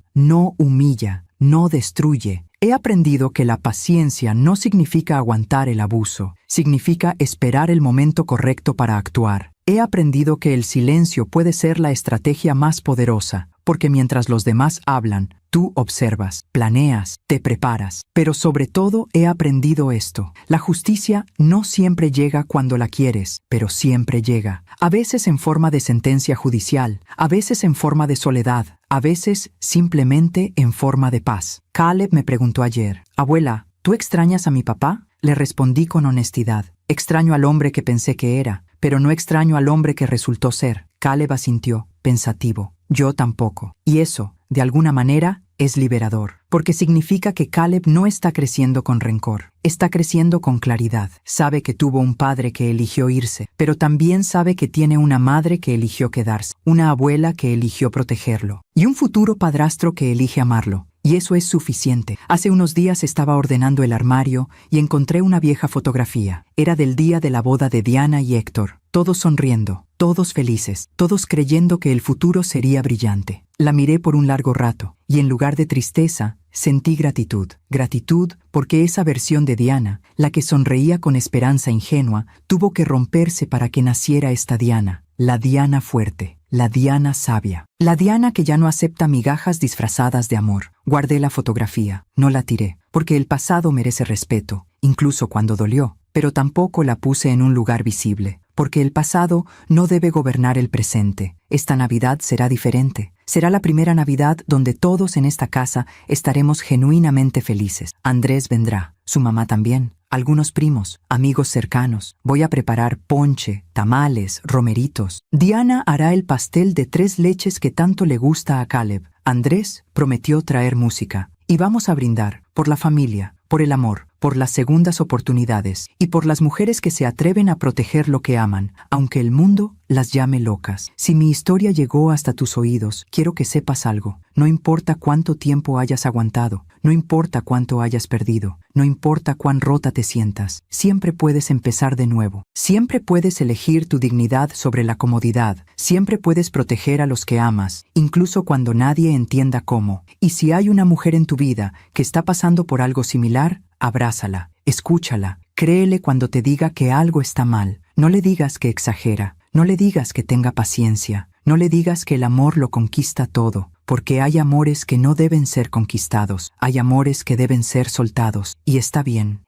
no humilla, no destruye. He aprendido que la paciencia no significa aguantar el abuso, significa esperar el momento correcto para actuar. He aprendido que el silencio puede ser la estrategia más poderosa, porque mientras los demás hablan, tú observas, planeas, te preparas. Pero sobre todo he aprendido esto. La justicia no siempre llega cuando la quieres, pero siempre llega. A veces en forma de sentencia judicial, a veces en forma de soledad, a veces simplemente en forma de paz. Caleb me preguntó ayer, abuela, ¿tú extrañas a mi papá? Le respondí con honestidad. Extraño al hombre que pensé que era, pero no extraño al hombre que resultó ser. Caleb asintió, pensativo. Yo tampoco. Y eso, de alguna manera, es liberador, porque significa que Caleb no está creciendo con rencor, está creciendo con claridad. Sabe que tuvo un padre que eligió irse, pero también sabe que tiene una madre que eligió quedarse, una abuela que eligió protegerlo, y un futuro padrastro que elige amarlo. Y eso es suficiente. Hace unos días estaba ordenando el armario y encontré una vieja fotografía. Era del día de la boda de Diana y Héctor. Todos sonriendo, todos felices, todos creyendo que el futuro sería brillante. La miré por un largo rato y en lugar de tristeza, sentí gratitud. Gratitud porque esa versión de Diana, la que sonreía con esperanza ingenua, tuvo que romperse para que naciera esta Diana, la Diana fuerte. La Diana sabia. La Diana que ya no acepta migajas disfrazadas de amor. Guardé la fotografía, no la tiré, porque el pasado merece respeto, incluso cuando dolió, pero tampoco la puse en un lugar visible, porque el pasado no debe gobernar el presente. Esta Navidad será diferente. Será la primera Navidad donde todos en esta casa estaremos genuinamente felices. Andrés vendrá, su mamá también. Algunos primos, amigos cercanos. Voy a preparar ponche, tamales, romeritos. Diana hará el pastel de 3 leches que tanto le gusta a Caleb. Andrés prometió traer música. Y vamos a brindar por la familia, por el amor, por las segundas oportunidades y por las mujeres que se atreven a proteger lo que aman, aunque el mundo las llame locas. Si mi historia llegó hasta tus oídos, quiero que sepas algo. No importa cuánto tiempo hayas aguantado, no importa cuánto hayas perdido, no importa cuán rota te sientas, siempre puedes empezar de nuevo. Siempre puedes elegir tu dignidad sobre la comodidad, siempre puedes proteger a los que amas, incluso cuando nadie entienda cómo. Y si hay una mujer en tu vida que está pasando por algo similar, abrázala, escúchala, créele cuando te diga que algo está mal. No le digas que exagera, no le digas que tenga paciencia, no le digas que el amor lo conquista todo, porque hay amores que no deben ser conquistados, hay amores que deben ser soltados, y está bien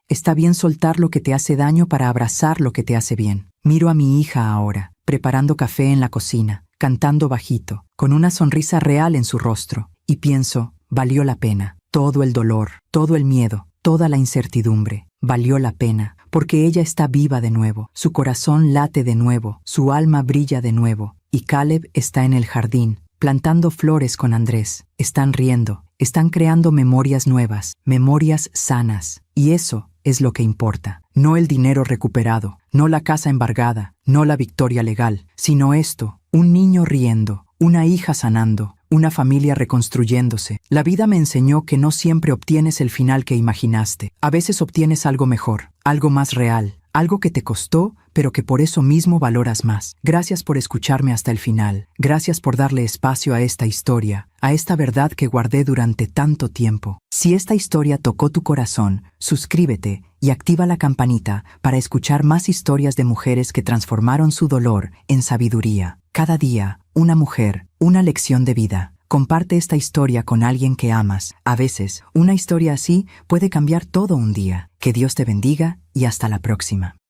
soltar lo que te hace daño para abrazar lo que te hace bien. Miro a mi hija ahora, preparando café en la cocina, cantando bajito, con una sonrisa real en su rostro, y pienso, valió la pena, todo el dolor, todo el miedo, toda la incertidumbre, valió la pena, porque ella está viva de nuevo, su corazón late de nuevo, su alma brilla de nuevo, y Caleb está en el jardín, plantando flores con Andrés. Están riendo, están creando memorias nuevas, memorias sanas, y eso es lo que importa. No el dinero recuperado, no la casa embargada, no la victoria legal, sino esto, un niño riendo, una hija sanando, una familia reconstruyéndose. La vida me enseñó que no siempre obtienes el final que imaginaste. A veces obtienes algo mejor, algo más real, algo que te costó, pero que por eso mismo valoras más. Gracias por escucharme hasta el final. Gracias por darle espacio a esta historia, a esta verdad que guardé durante tanto tiempo. Si esta historia tocó tu corazón, suscríbete y activa la campanita para escuchar más historias de mujeres que transformaron su dolor en sabiduría. Cada día, una mujer, una lección de vida. Comparte esta historia con alguien que amas. A veces, una historia así puede cambiar todo un día. Que Dios te bendiga y hasta la próxima.